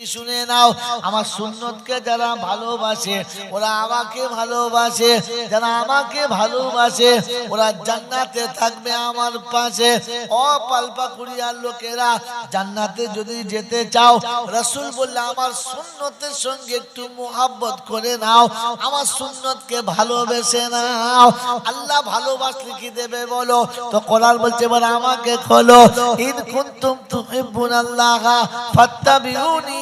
শুনে নাও, আমার সুন্নতকে যারা ভালোবাসে ওরা আমাকে ভালোবাসে, যারা আমাকে ভালোবাসে ওরা জান্নাতে থাকবে আমার পাশে। ও পালপাকুড়িয়ার লোকেরা, জান্নাতে যদি যেতে চাও, রাসূল বললে আমার সুন্নতের সঙ্গে একটু মুহাব্বত করে নাও, আমার সুন্নতকে ভালোবেসে নাও। আল্লাহ ভালোবাসলে কি দেবে বলো? তো কোরআন বলছে বলে আমাকে খোলো, ইন কুনতুম তুহিব্বুনাল্লাহ ফাত্তাবিউনি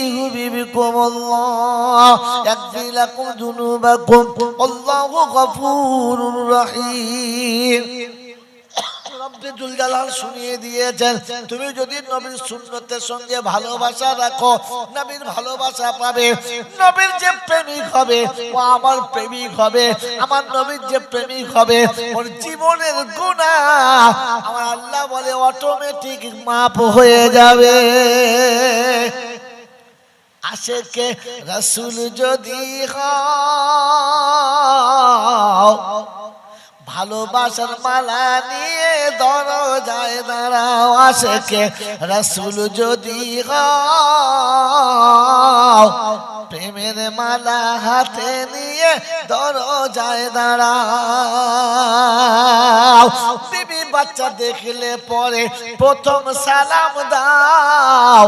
ইউহিব্বুকুমুল্লাহ ইয়াগফির লাকুম যুনুবাকুম আল্লাহু গফুরুর রহিম। রব্বুল জালাল শুনিয়ে দিয়েছেন, তুমি যদি নবীর সুন্নতের সঙ্গে ভালোবাসা রাখো, নবীর ভালোবাসা পাবে। নবীর যে প্রেমিক হবে ও আমার প্রেমিক হবে, আমার নবীর যে প্রেমিক হবে ওর জীবনের গুনাহ আমার আল্লাহ বলে অটোমেটিক মাফ হয়ে যাবে। আশেকে রাসূল যদি হও, ভালোবাসার মালা নিয়ে দরজায় দাঁড়াও। আশেকে রাসূল যদি হও, প্রেমের মালা হাতে নিয়ে দরজায় দাঁড়াও। বিবি বাচ্চা দেখলে পরে প্রথম সালাম দাও।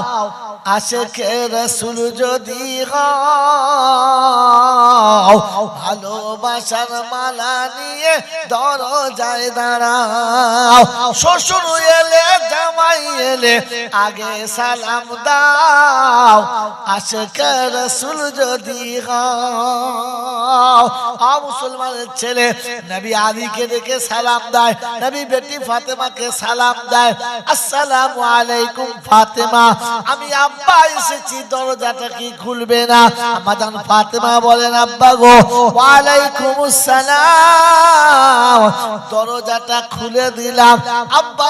আশেকে রাসূল যদি হও, ভালোবাসার মালা নিয়ে দরজায় দাঁড়াও। শ্বশুর এলে জামাই এলে আগে সালাম দাও। আশেকে রাসূল যদি হও, মুসলমানের ছেলে নবী আলীকে দেখে সালাম দেয়, নবী বেটি ফাতেমাকে সালাম দেয়, আসসালামু আলাইকুম ফাতেমা, আমি আব্বা এসেছি, দরজাটা কি খুলবে না? আমাজান ফাতেমা বলেন, আব্বা গো, ওয়ালাইকুম আসসালাম, দরজাটা খুলে দিলাম। আব্বা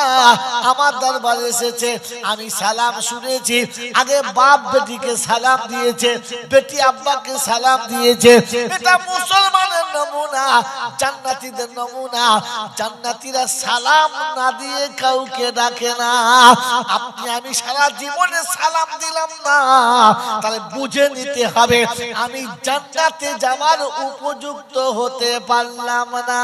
আমার দরবারে এসেছে, আমি সালাম শুনেছি, আগে বাপ বেটিকে সালাম দিয়েছে, বেটি আব্বাকে সালাম দিয়েছে। এটা মুসলমানের নমুনা, জান্নাতীদের নমুনা। জান্নাতীরা সালাম না দিয়ে কাউকে ডাকে না। আপনি আমি সারা জীবনে সালাম দিলাম না, তাহলে বুঝে নিতে হবে আমি জান্নাতে যাওয়ার উপযুক্ত হতে পারলাম না।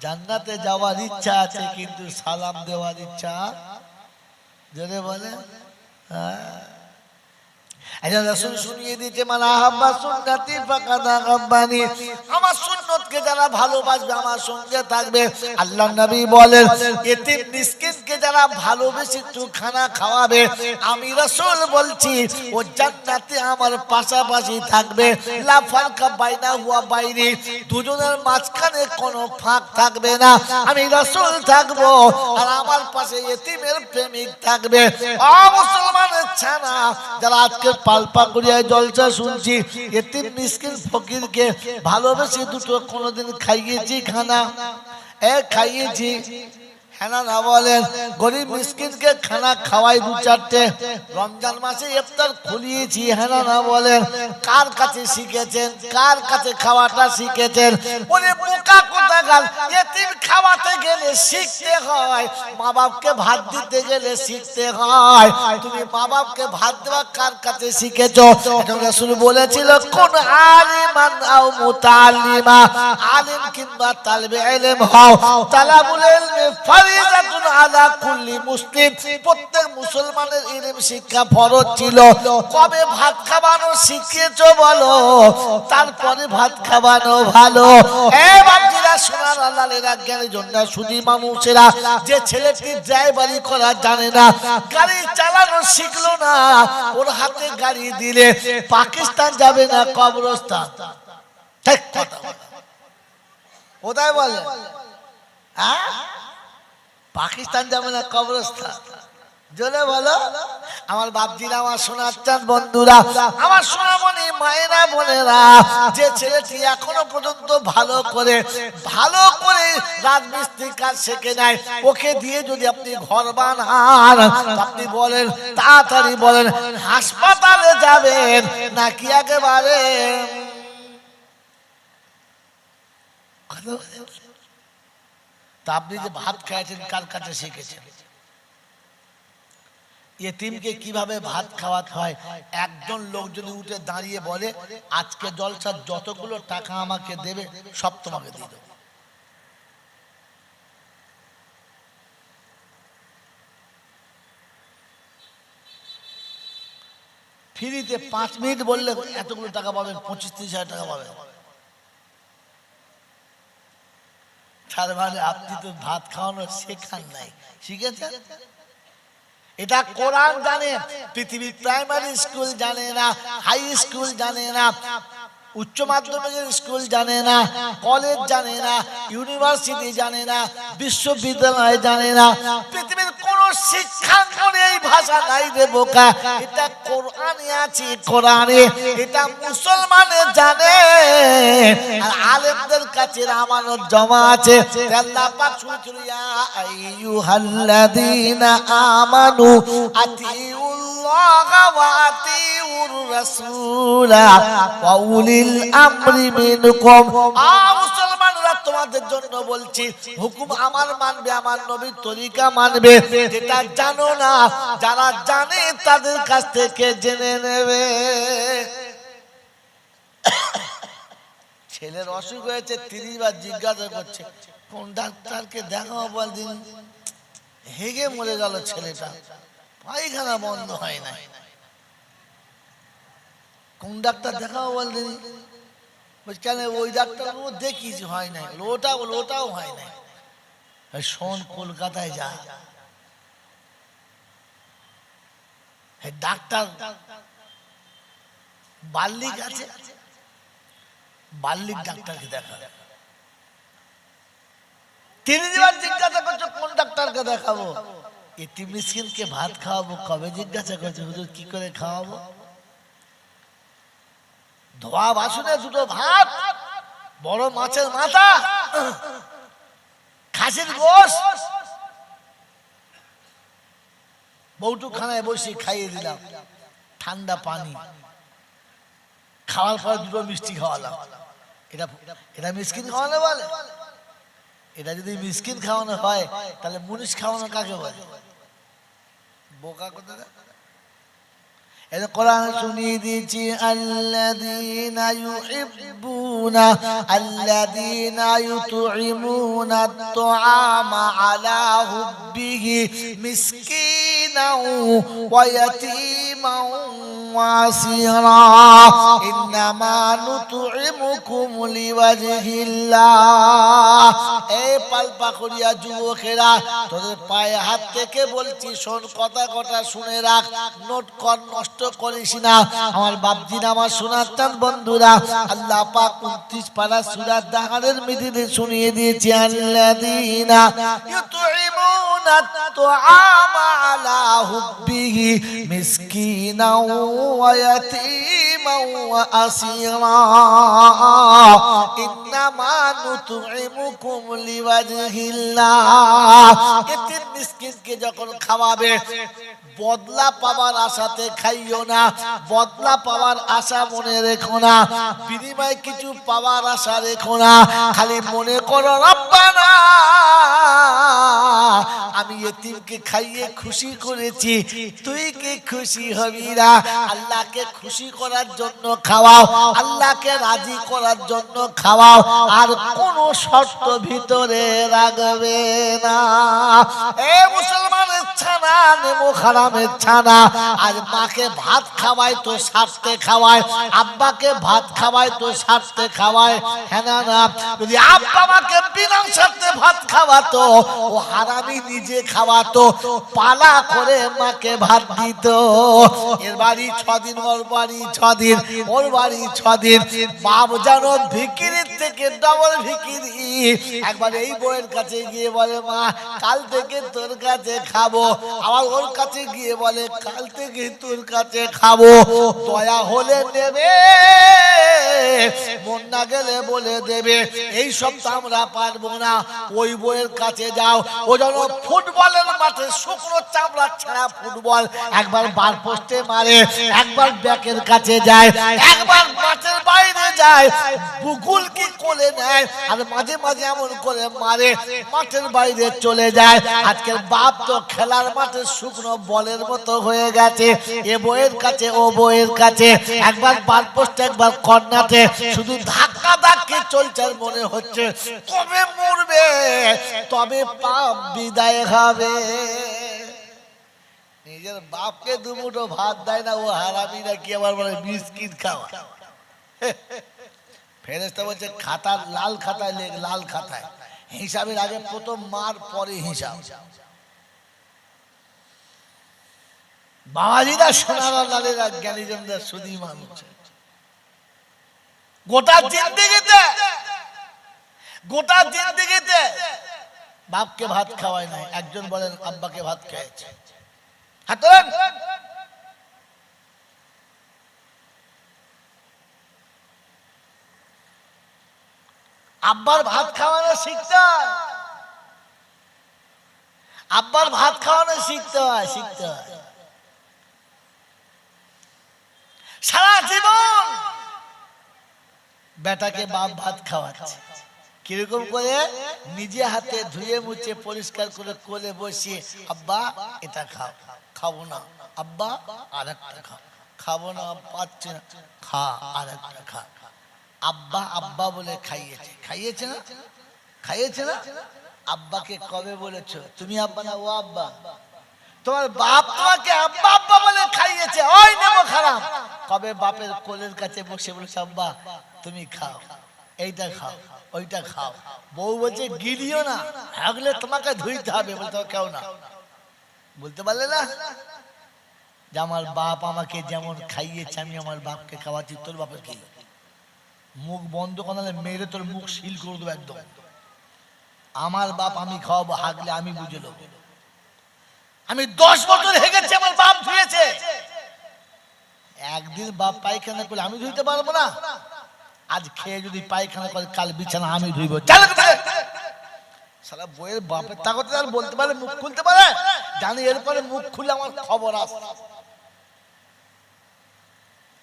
জান্নাতে যাওয়ার ইচ্ছা আছে কিন্তু সালাম দেওয়ার ইচ্ছা জোরে বলে। রাসূল শুনিয়ে দিয়েছে, মান আহাব্বা সুন্নতি ফাকাদ আহাব্বানি, আমার সুন্নতকে যারা ভালোবাসবে আমার সঙ্গে থাকবে। আল্লাহর নবী বলেন, এতিম মিসকিনকে যারা ভালোবেসে একটু খানা খাওয়াবে, আমি রাসূল বলছি ও জান্নাতে আমার পাশাপাশি থাকবে। লা ফারকা বাইনাহু ওয়া বাইনি, দুজনের মাঝখানে কোনো ফাঁক থাকবে না। আমি রাসূল থাকবো আর আমার পাশে এতিমের প্রেমিক থাকবে। ও মুসলমানের ছানা, যারা আজকে পালপাকুড়িয়ায় জলসা শুনছি, এতিম মিসকিন ফকিরকে ভালোবেসে দুটো কোনোদিন খাইয়েছি খানা? খাইয়েছি, হ্যাঁ না বলেন? গরিব মিসকিনকে খানা খাওয়াই দু চারটে, রমজান মাসে ইফতার খুলিয়েছি, হ্যাঁ না বলেন? কার কাছে শিখেছেন? কার কাছে খাওয়াটা শিখেছেন? ওরে বোকা কোথাকার, এতিম খাওয়াতে গেলে শিখতে হয়, মা বাপকে ভাত দিতে গেলে শিখতে হয়। তুমি মা বাপকে ভাত দেওয়া কার কাছে শিখেছো? এখন রাসূল বলেছিল, কোন আলিমান আও মুতাআল্লিমা, আলিম কিংবা তালিবে ইলম হও। তালাবুল ইলমি ফারিজাতুন আলা কুল্লি মুসলিম, প্রত্যেক মুসলমানের ইলম শিক্ষা ফরজ ছিল। কবে ভাত খাওয়ানো শিখেছো বলো, তারপরে ভাত খাওয়ানো ভালো। বাপজিরা, সোনার আল্লাহরা, জ্ঞানী জন্য সুধী মানুষেরা, যে ছেলেটি ড্রাইভারি করা জানে না, গাড়ি চালানো শিখলো না, ওর হাতে গাড়ি দিলে পাকিস্তান যাবে না কবরস্থান? ঠিক কথা, কোথায় বলে? হ্যাঁ, পাকিস্তান যাবে না কবরস্থান, জোরে বলো। আমার বাপজিরা, আমার সোনার চাঁদ বন্ধুরা, আমার সোনামণি মায়েরা বোনেরা, যে ছেলেটি এখনো পর্যন্ত ভালো করে রাজমিস্ত্রি কাজ শেখে নাই, ওকে দিয়ে যদি আপনি ঘর বানান, আপনি বলেন, তাড়াতাড়ি বলেন, হাসপাতালে যাবেন নাকি একেবারে তা আপনি যে ভাত খাইছেন কার কাছে শিখেছেন? এতিমকে কিভাবে ভাত খাওয়াতে হয়, একজন লোক যদি উঠে দাঁড়িয়ে বলে আজকে জলসার যতগুলো টাকা আমাকে দেবে সব তোমাকে দিয়ে দেবো, ফ্রিতে 5 মিনিট বললে এতগুলো টাকা পাবেন, 25-30 হাজার টাকা পাবেন। তার মানে আপনি তো ভাত খাওয়ানো শেখান নাই, শিখেছেন? এটা কোরআন জানে, পৃথিবীর প্রাইমারি স্কুল জানে না, হাই স্কুল জানে না, উচ্চ মাধ্যমিকের স্কুল জানে না, কলেজ জানে না, ইউনিভার্সিটি জানে না, বিশ্ববিদ্যালয় জানে না, পৃথিবীর কোন শিক্ষাঙ্গনে এই ভাষা নাই রে বোকা। এটা কোরআনে আছে, কোরআনে এটা মুসলমানে জানে, আর আলেমদের কাছে আমানত জমা আছে। আল্লাহ পাক শুনছিল, ইয়া আইয়ুহাল্লাযীনা আমানু আতিউল্লাহ ওয়া আতিউর রাসূলা ওয়া উলিল আমরি মিনকুম। মুসলমানরা তোমাদের জন্য বলছি, হুকুম আমার মানবে, আমার নবীর তরিকা মানবে। যেটা জানো না, যারা জানে তাদের কাছ থেকে জেনে নেবে। ছেলের অসুখ হয়েছে, 30 বার জিজ্ঞাসা করছে কোন ডাক্তারকে দেখাবো, বলদিন হেগে মরে গেল ছেলেটা, পায়খানা বন্ধ হয় না, কোন ডাক্তার দেখাবো বলদিন, কেন ওই ডাক্তার দেখিস হয় না, লোটাও হয় না, শোন কলকাতায় যা, ডাক্তার বাল্লিক আছে, বাল্লিক ডাক্তারকে দেখা। 30 বার জিজ্ঞাসা করছো কোন ডাক্তারকে দেখাবো, এতিম মিসকিনকে ভাত খাওয়াবো, কবে জিজ্ঞাসা করছো হুজুর কি করে খাওয়াবো? ধোয়া বাসনে 2টো ভাত, বড় মাছের মাথা, খাসির গোশত, বউটু খানায় বসে খাইয়ে দিলাম, ঠান্ডা পানি, খাওয়ার পর 2টো মিষ্টি খাওয়ালাম। এটা মিসকিন খাওয়ানো বলে? এটা যদি মিসকিন খাওয়ানো হয় তাহলে মুনিশ খাওয়ানো কাকে বলে? বোকা কথা। কোরআন শুনিয়ে দিয়েছি, আল্লাযীনা ইউহিব্বুনা আল্লাযীনা ইউতঈমুনা আত-তাআমা আলা হুব্বিহি মিসকিনাও ওয়া ইয়াতীমান ওয়া আসীরা ইন্নামা নুতঈমুকুম লিওয়াজহিল্লাহ। এই পালপাকুড়িয়া যুবকেরা, তোদের পায়ে হাত থেকে বলছি, শোন, কথা শুনে রাখ, নোট কর, নষ্ট করিস না। আমার বাপজিরা, আমার সোনার বন্ধুরা, আল্লাহ পাক 29 পারা সূরা দাহারের মধ্যে শুনিয়ে দিয়েছে, আল্লাযীনা ইউতঈমুনা আত-তাআমা আলা হুব্বিহি মিসকিনাও ওয়া ইয়াতীমান ওয়া আসীরা ইন্নামা নুতঈমুকুম লিওয়াজহিল্লাহ। এতিম মিসকিনকে যখন খাওয়াবে, বদলা পাওয়ার আশাতে খাইও না, বদলা পাওয়ার আশা মনে রেখো না, বিনিময়ে কিছু পাওয়ার আশা রেখো না। খালি মনে করো, রব্বানা আমি এতিমকে খাইয়ে খুশি করেছি, তুই কি খুশি হবি না? আল্লাহকে খুশি করার জন্য খাওয়াও, আল্লাহকে রাজি করার জন্য খাওয়াও, আর কোন শর্ত ভিতরে রাখবে না। এ মুসলমানের ছানা, নেমো খারামের ছানা, আজ মাকে ভাত খাওয়ায় তো স্বার্থে খাওয়ায়, আব্বাকে ভাত খাওয়ায় তো স্বার্থে খাওয়ায়। হ্যাঁ না? যদি আব্বা মাকে বিনা স্বার্থে ভাত খাওয়াতো, ও হারামি নিজে খাওয়াতো, পালা করে মাকে ভাত দিত। এর বাড়ি 6 দিন, ওর বাড়ি 6 দিন, ওর বাড়ি 6 দিন। বাপ জানো ভিখিরির থেকে ডবল ভিখিরি। একবার এই বউয়ের কাছে গিয়ে বলে, মা কাল থেকে তোর কাছে খাবো। আবার ওর কাছে গিয়ে বলে, কাল থেকে তোর কাছে খাবো। দয়া হলে নেবে, মন না গেলে বলে দেবে। এই সব তো আমরা পারবো না। ওই বউয়ের কাছে যাও, ও যেন ফুটবলের মাঠে শুকনো চামড়া ছাড়া ফুটবল, একবার বার পোস্টে মারে, একবার ব্যাকের কাছে যায়, একবার মাঠের বাইরে যায়, বুকুল কি কোলে নেয়, আর মাঝে মাঝে এমন করে মারে মাঠের বাইরে চলে যায়। আজকের বাপ তো খেলার খেলার মাঠে শুকনো বলের মতো হয়ে গেছে, এ বইয়ের কাছে ও বইয়ের কাছে, একবার বার পোস্ট একবার কর্নারে, শুধু ধাক্কা ধাক্কি চলছে। মনে হচ্ছে কবে মরবে, তবে পাপ বিদায় হবে। নিজের বাপকে দুমুঠো ভাত দেয় না, ও হারামিরা কি আবার বলে বিস্কিট খাওয়া। ফেরেশতা বলছে খাতার লাল খাতায় লেখ, লাল খাতায় হিসাবের আগে প্রথম মার পরে হিসাব। বাবাজিরা সোনার লালেরা জ্ঞানীজনদের সুধী মানুষ। গোটা জিন্দেগিতে বাপকে ভাত খাওয়ায় নাই। একজন বলেন আব্বাকে ভাত খাইয়েছে, হাত তোলেন। আব্বার ভাত খাওয়ানো শিখতে হয়, আব্বার ভাত খাওয়ানো শিখতে হয়, শিখতে হয়। সারা জীবন বেটাকে বাপ ভাত খাওয়াচ্ছে, কিরকম করে? নিজে হাতে ধুয়ে মুছে পরিষ্কার করে কোলে বসিয়ে, আব্বা এটা খাও, খাবো না আব্বা আর একটা খাও, খাবো না পাচ্ছি না, খা আর একটা খা। আব্বা আব্বা বলে খাইয়েছে, খাইয়েছে না? খাইয়েছে না? আব্বাকে কবে বলেছো তুমি আব্বা না ও আব্বা? তোমার বাপ তোমাকে আব্বা আব্বা বলে খাইয়েছে, ওই নেমো খারাপ। কবে বাপের কোলের কাছে বসে বলেছে আব্বা তুমি খাও, এইটা খাও, ওইটা খাও। বউ বলছে গিলিও না, আগলে তোমাকে ধুইতে হবে। বলতে কেউ না, বলতে পারলে না যে আমার বাপ আমাকে যেমন খাইয়েছে আমি আমার বাপকে খাওয়াচ্ছি, তোর বাপের কি? মুখ বন্ধ করলে মেরে তোর মুখ সিল করে দেবো একদম। আমার বাপ আমি খাওয়াবো, হাগলে আমি বুঝে নেব। আমি 10 বছর হেগেছি, আমার বাপ ধুয়েছে। একদিন বাপ পায়খানা করলে আমি ধুইতে পারবো না? আজ খেয়ে যদি পায়খানা করে কাল বিছানা আমি ধুইব। সারা বইয়ের বাপের তাগতে আর বলতে পারে, মুখ খুলতে পারে, জানি এরপরে মুখ খুলে আমার খবর আছে।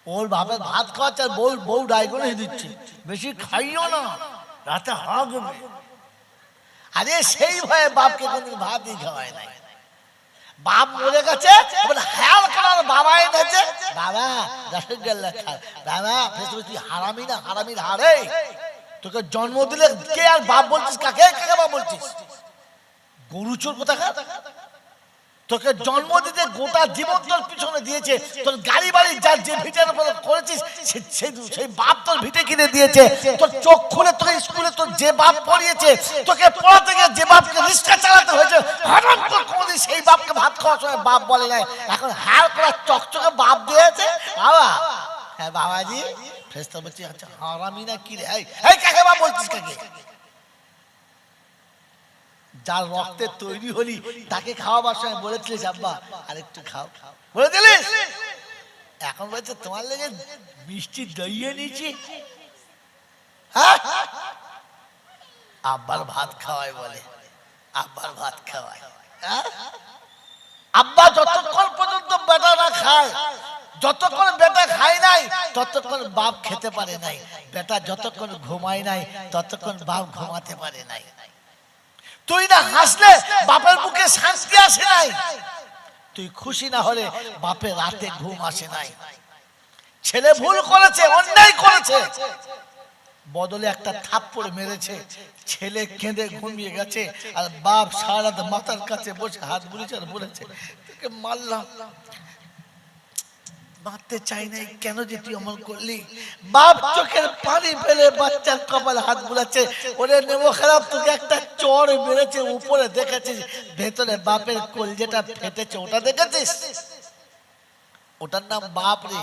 ওর বাপের ভাত খাওয়াচ্ছে আর বউ ডাইগনে দিচ্ছে, বেশি খাইও না রাতে হাগবে। আরে সেই ভয়ে বাপকে কোনদিন ভাতই খাওয়ায় নাই। বাপ মরে গেছে বলে হ্যাঁ করার বাবা এনেছে, বাবা রসগোল্লা খা, বাবা তুই হারামি না, হারামির হারে। তোকে জন্ম দিলে কে আর বাপ বলছিস? কাকে কাকে বাপ বলছিস? গরু চোর কোথাকার। তোকে জন্ম দিতে গোটা জীবন তোর পিছনে দিয়েছে, তোর গাড়ি বাড়ি যার যে ভিটের উপর করেছিস সেই বাপ তোর ভিটে কিনে দিয়েছে। তোর চোখ খুলে তোকে স্কুলে তোর যে বাপ পড়িয়েছে, তোকে পড়াতে গিয়ে যে বাপকে রিক্সা চালাতে হয়েছে, হঠাৎ করে কোনদিন সেই বাপকে ভাত খাওয়ার সময় বাপ বলে নাই। এখন হার করা চকচকে বাপ দিয়েছে বাবা। হ্যাঁ বাবাজি, ফেরেশতা বলছি আচ্ছা হারামি না কি রে? এই কাকে বাপ বলছিস? কাকে? যার রক্তে তৈরি হলি তাকে খাওয়াবার সময় বলেছিলিস আব্বা আরেকটু খাও, বলেছিলিস? এখন বলছে তোমার লেগে মিষ্টি দইয়ে নিয়েছি। হ্যাঁ, আব্বার ভাত খাওয়ায় বলে, আব্বার ভাত খাওয়ায়। আব্বা যতক্ষণ পর্যন্ত বেটা না খায়, যতক্ষণ বেটা খায় নাই ততক্ষণ বাপ খেতে পারে নাই। বেটা যতক্ষণ ঘুমায় নাই ততক্ষণ বাপ ঘুমাতে পারে নাই। তুই না হাসলে বাপের মুখে শান্তি আসে নাই, তুই খুশি না হলে বাপের রাতে ঘুম আসে নাই। ছেলে ভুল করেছে, অন্যায় করেছে, বদলে একটা থাপ্পড় মেরেছে, ছেলে কেঁদে ঘুমিয়ে গেছে, আর বাপ সারা রাত মাথার কাছে বসে হাত বুলিয়েছে আর বলেছে তোকে মারলাম, মারতে চাই নাই, কেন যে তুই অমল করলি? বাপ চোখের পানি ফেলে বাচ্চার কপালে হাত বুলাচ্ছে, ওরে নেবো খারাপ, তোকে একটা চড় মেরেছে, উপরে দেখেছিস, ভেতরে বাপের কলজেটা ফেটেছে, ওটা দেখেছিস? ওটার নাম বাপ রে।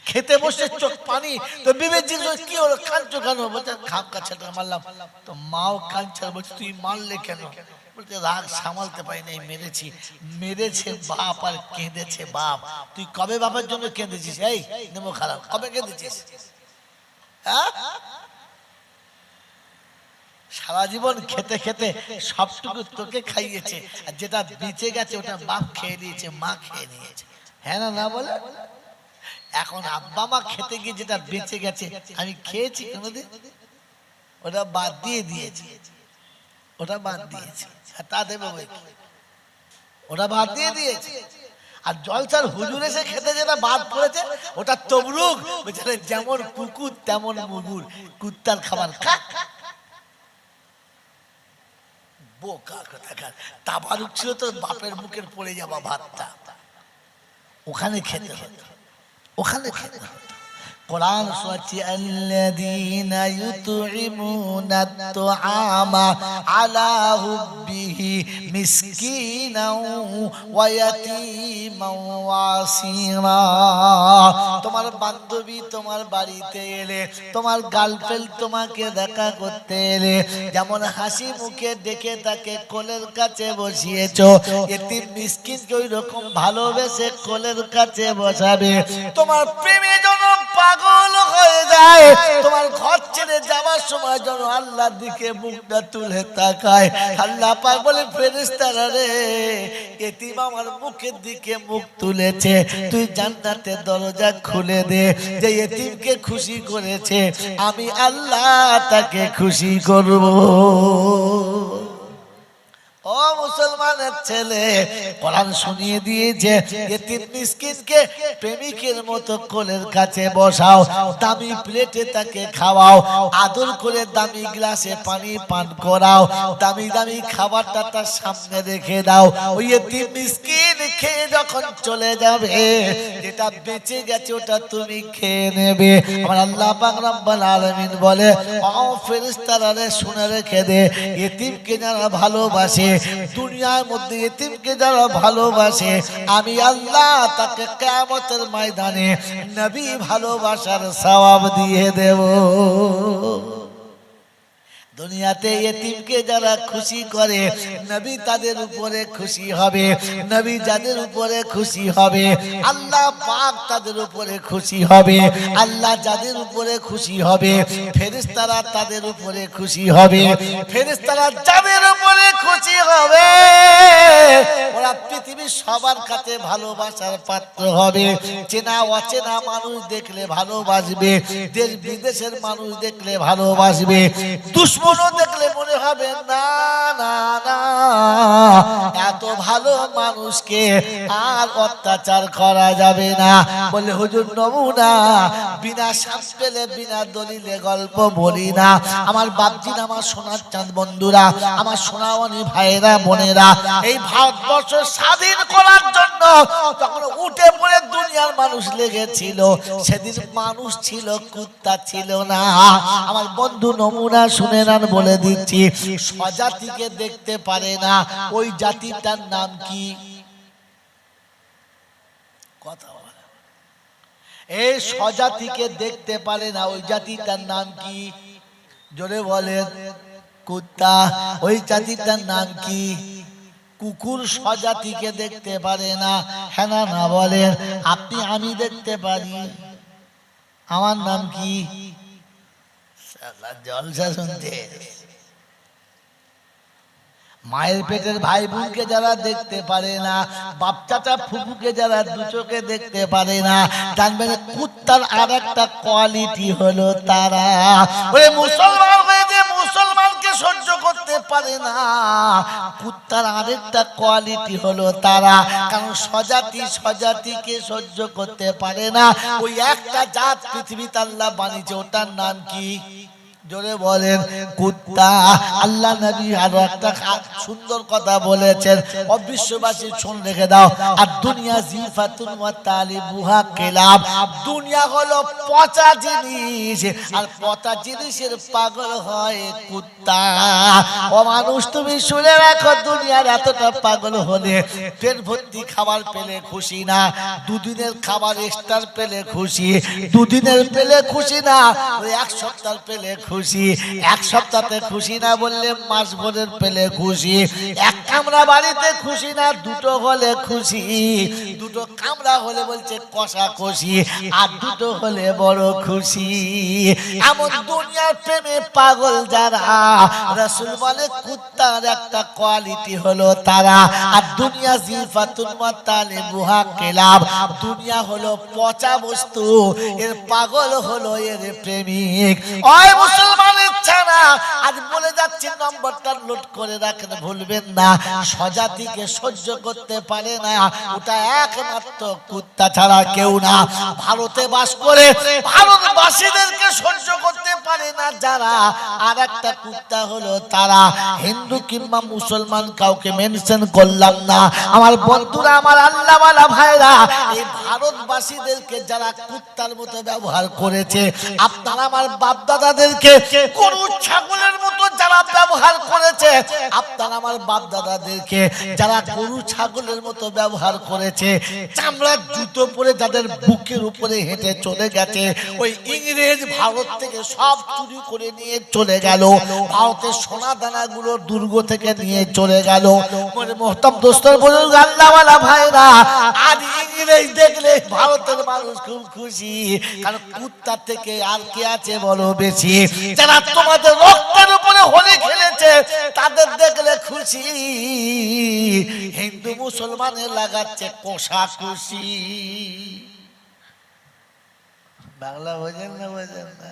খেতে বসে চোখ পানি, তো বিবেক জিজ্ঞেস কি হলো, কাঁদছো কেন? বলছে খামকা ছেলেটা মারলাম। তো মাও কাঁদছে, বলছে তুই মারলে কেন? বলতে রাগ সামালতে পারি নাই, মেরেছি। মেরেছে বাপ আর কেঁদেছে বাপ। তুই কবে বাপের জন্য কেঁদেছিস? এই নেমো খারাপ, কবে কেঁদেছিস? হ্যাঁ, সারা জীবন খেতে খেতে সবটুকু তোকে খাইয়েছে, আর যেটা বেঁচে গেছে ওটা বাপ খেয়ে নিয়েছে, মা খেয়ে নিয়েছে। হ্যাঁ না না বলে? এখন আব্বা মা খেতে গিয়ে যেটা বেঁচে গেছে আমি খেয়েছি কোনোদিন? ওটা বাদ দিয়ে দিয়েছি, ওটা বাদ দিয়েছি। তা দেবে ওটা বাদ দিয়ে দিয়েছে। আর জলসার হুজুর এসে খেতে যেটা বাদ পড়েছে ওটা তবরুক, বেচারে যেমন কুকুর তেমন মুগুর, কুত্তার খাবার খা। বোকা কোথাকার, তাবারুক ছিল তো বাপের মুখের পড়ে যাওয়া ভাতটা, ওখানে খেতে হতো, ওখানে খেতে হতো। কোরআন শোনাচ্ছে আল্লাযীনা ইউতঈমুনা আত-তুআমা আলা হুব্বিহি মিসকিনাও ওয়া ইয়াতীমান ওয়া আসীরা। তোমার বান্ধবী তোমার বাড়িতে এলে, তোমার গার্লফ্রেন্ড তোমাকে দেখা করতে এলে, যেমন হাসি মুখে ডেকে তাকে কোলের কাছে বসিয়েছো, এতিম মিসকিনকে ওই রকম ভালোবেসে কোলের কাছে বসাবে। তোমার প্রেমে যেন পাগল হয়ে যায়, তোমার ঘর ছেড়ে যাওয়ার সময় যেন আল্লাহর দিকে মুখটা তুলে তাকায়। আল্লাহ পাক বলে ফেরেশতারা রে, এতিম আমার মুখের দিকে মুখ তুলেছে, তুই জান্নাতের দরজা খুলে দে। যে এতিমকে খুশি করেছে আমি আল্লাহ তাকে খুশি করব। ও মুসলমানের ছেলে, কোরআন শুনিয়ে দিয়েছে এতিম মিসকিনকে প্রেমিকের মতো কোলের কাছে বসাও, দামি প্লেটে তাকে খাওয়াও, আদর করে দামি গ্লাসে পানি পান করাও, দামি দামি খাবারটা তার সামনে রেখে দাও। ওই এতিম মিসকিন খেয়ে যখন চলে যাবে, যেটা বেঁচে গেছে ওটা তুমি খেয়ে নেবে। আমার আল্লাহ পাক রব্বুল আলামিন বলে, ও ফেরেশতারা রে শুনে রেখে দে, এতিমকে যারা ভালোবাসে, দুনিয়ার মধ্যে এতিমকে যারা ভালোবাসে, আমি আল্লাহ তাকে কিয়ামতের ময়দানে নবী ভালোবাসার সওয়াব দিয়ে দেব। দুনিয়াতে এতিমকে যারা খুশি করে, নবী তাদের উপরে খুশি হবে। নবী যাদের উপরে খুশি হবে, আল্লাহ পাক তাদের উপরে খুশি হবে। আল্লাহ যাদের উপরে খুশি হবে, ফেরেশতারা তাদের উপরে খুশি হবে। ফেরেশতারা যাদের উপরে খুশি হবে, ওরা পৃথিবীর সবার কাছে ভালোবাসার পাত্র হবে। চেনা অচেনা মানুষ দেখলে ভালোবাসবে, দেশ বিদেশের মানুষ দেখলে ভালোবাসবে, দুশ্মন দেখলে মনে হবে না না না, এত ভালো মানুষকে আর অত্যাচার করা যাবে না। বলে হুজুর নমুনা, বিনা শ্বাস পেলে বিনা দলিলে গল্প বলি না। আমার বাপজিন, আমার সোনার চাঁদ বন্ধুরা, আমার সোনামণি ভাইয়েরা বোনেরা, এই ভারতবর্ষ স্বাধীন করার জন্য যখন উঠে পড়ে দুনিয়ার মানুষ লেগেছিল, সেদিন মানুষ ছিল, কুত্তা ছিল না। আমার বন্ধু নমুনা শুনে না, বলে দিচ্ছি, স্বজাতিকে দেখতে পারে না, ওই জাতিটার নাম কি? কথা বলে, এই স্বজাতিকে দেখতে পারে না, ওই জাতিটার নাম কি? জোরে বলেন। কুত্তা। ওই জাতিটার নাম কি? কুকুর। স্বজাতিকে দেখতে পারে না, হ্যাঁ না না বলেন। আপনি আমি দেখতে পারি, আমার নাম কি? জলসা শুনতে। মায়ের পেটের ভাই বোনকে যারা দেখতে পারে না, বাপ চাচা ফুফুকে যারা দু চোখে দেখতে পারে না, জানবেন কুত্তার আর একটা কোয়ালিটি হলো তারা। ওরে মুসলমান হয়ে যে মুসলমানকে সহ্য করতে পারে না, কুত্তার আরেকটা কোয়ালিটি হলো তারা। কারণ স্বজাতিকে সহ্য করতে পারে না। ওই একটা জাত পৃথিবীতে আল্লাহ বানিয়েছে, ওটার নাম কি? জোরে বলেন, কুত্তা। আল্লাহ নবী আরো একটা সুন্দর কথা বলেছেন, অবিশ্ববাসী শুন রেখে দাও। আর দুনিয়া জিফাতুন ওয়া তালিবুহা কিলাব, দুনিয়া হলো পচা জিনিস, আর পচা জিনিসের পাগল হয় কুত্তা। ও মানুষ, তুমি শুনে রাখো, দুনিয়ার এতটা পাগল হলে পেট ভর্তি খাবার পেলে খুশি না, দুদিনের খাবার এক্সট্রা পেলে খুশি, দুদিনের পেলে খুশি না, এক সপ্তাহ পেলে খুশি, এক সপ্তাহে খুশি না বললে মাস ভরের পেলে খুশি, এক কামরা বাড়িতে খুশি না, দুটো হলে খুশি, দুটো কামরা হলে বলছে কষা খুশি, আর দুটো হলে বড় খুশি। এমন দুনিয়ার প্রেমে পাগল যারা, রাসূল বলে কুত্তার একটা কোয়ালিটি হলো তারা। আর দুনিয়া জিফাতুন ওয়া তালিবুহা কিলাব, দুনিয়া হলো পচা বস্তু, এর পাগল হলো এর প্রেমিক। ওই মুসলমানের ছানা, না, আজ বলে যাচ্ছি নম্বরটা নোট করে রাখেন, ভুলবেন না। স্বজাতিকে সহ্য করতে পারে না, ওটা একমাত্র কুত্তা ছাড়া কেউ না। ভারতে বাস করে ভারতবাসীদেরকে সহ্য করতে পারে না যারা, আর একটা কুত্তা হলো তারা। হিন্দু কিংবা মুসলমান কাউকে মেনশন করলাম না। আমার বন্ধুরা, আমার আল্লাহওয়ালা ভাইরা, এই ভারতবাসীদেরকে যারা কুত্তার মতো ব্যবহার করেছে, আপনারা আমার বাপ দাদাদেরকে গরু ছাগলের মতো যারা ব্যবহার করেছে, আপনারা আমার বাপ দাদাদেরকে যারা গরু ছাগলের মতো ব্যবহার করেছে, চামড়ার জুতো পরে যাদের বুকের উপরে হেঁটে চলে গেছে, ওই ইংরেজ ভারত থেকে সব চুরি করে নিয়ে চলে গেল। ভারতের সোনা দানাগুলো দুর্গ থেকে নিয়ে চলে গেল। মানে মোহতাম দোস্তর বলুন, আল্লাহওয়ালা ভাইরা, আজ ইংরেজ দেখলে ভারতের মানুষ খুব খুশি, কারণ কুত্তা থেকে আর কে আছে বলো বেশি? যারা তোমাদের রক্তের উপরে হোলি খেলেছে তাদের দেখলে খুশি। হিন্দু মুসলমানের লাগাচ্ছে কষাকষি। বাংলা বোঝেন না? বোঝেন না?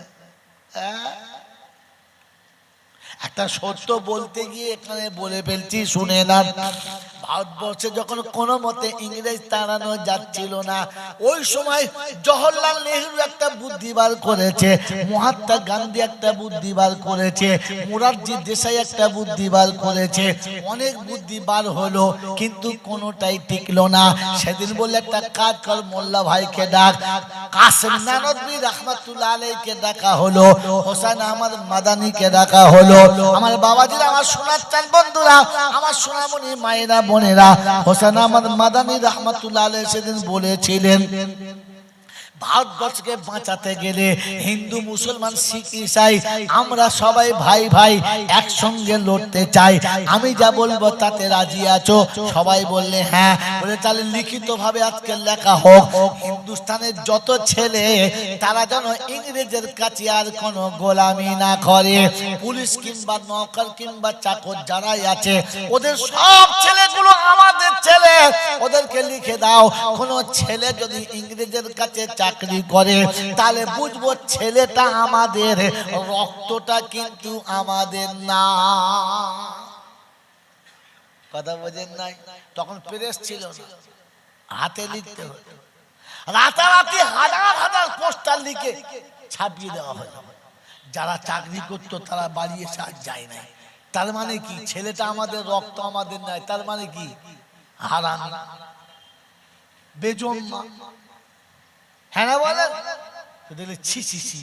একটা সত্য বলতে গিয়ে এখানে বলে ফেলছি, শুনে না। ভারতবর্ষে যখন কোনো মতে ইংরেজ তাড়ানো যাচ্ছিল না, ওই সময় জওহরলাল নেহরু একটা বুদ্ধি বার করেছে, মহাত্মা গান্ধী একটা বুদ্ধি বার করেছে, মোরারজি দেশাই একটা বুদ্ধি বার করেছে। অনেক বুদ্ধি বার হলো, কিন্তু কোনোটাই টিকলো না। সেদিন বললে একটা কাজ কর, মোল্লা ভাইকে ডাক। কাসেম নানভী রহমাতুল্লাহ আলাইহিকে ডাকা হলো, হোসেন আহমদ মাদানিকে ডাকা হলো। আমার বাবাজিরা, আমার সোনার চাঁদ বন্ধুরা, আমার সোনামণি মায়েরা বোনেরা, হোসেন আহমদ মাদানি রহমাতুল্লাহ আলাইহি সেদিন বলেছিলেন, ভারতবর্ষকে বাঁচাতে গেলে হিন্দু মুসলমান শিখ ইসাই আমরা সবাই ভাই ভাই একসঙ্গে লড়তে চাই। আমি যা বলবো তাতে রাজি আছো? সবাই বললে হ্যাঁ। বলে তাহলে লিখিত ভাবে আজকে লেখা হোক, হিন্দুস্তানের যত ছেলে তারা যেন ইংরেজের কাছে আর কোনো গোলামি না করে। পুলিশ কিংবা নৌকর কিংবা চাকর যারাই আছে, ওদের সব ছেলেগুলো আমাদের ছেলে, ওদেরকে লিখে দাও। কোনো ছেলে যদি ইংরেজের কাছে চাকরি করে তাহলে বুঝবো ছেলেটা আমাদের, রক্তটা কিন্তু আমাদের না। কথা বোঝেন নাই? তখন প্রেস ছিল না, হাতে লিখতে হতো। রাতারাতি হাজার হাজার পোস্টার লিখে ছাপিয়ে দেওয়া হলো। যারা চাকরি করতো তারা বাড়ি এসে আর যায় না। তার মানে কি? ছেলেটা আমাদের, রক্ত আমাদের নয়। তার মানে কি? হারাম, বেজম্মা। হ্যাঁ না বলেন? দেখলে ছি ছি ছি,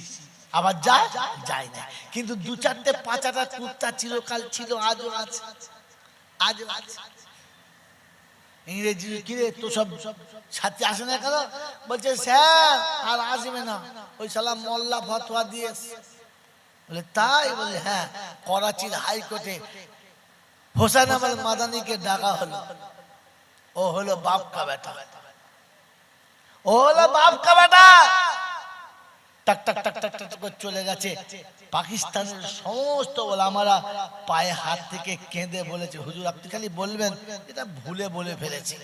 আবার যায় যায় না। কিন্তু দু চারটে পাঁচাটা কুত্তা চিরকাল ছিল, আজও আছে, আজও আছে। ইংরেজি কিরে তো সব সাথে আসে না কেন? বলছে স্যার আর আসবে না, ওই সালা মোল্লা ফতোয়া দিয়েছে। বলে তাই? বলে হ্যাঁ, করাচির হাইকোর্টে হোসেন আহমদ মাদানিকে ডাকা হলো। ও হলো বাপ কা বেটা, ও হলো বাপ কা বেটা। টাক টাক টাক টাক টাক করে চলে গেছে। পাকিস্তানের সমস্ত ওলামারা পায়ে হাত থেকে কেঁদে বলেছে, হুজুর আপনি খালি বলবেন এটা ভুলে বলে ফেলেছি,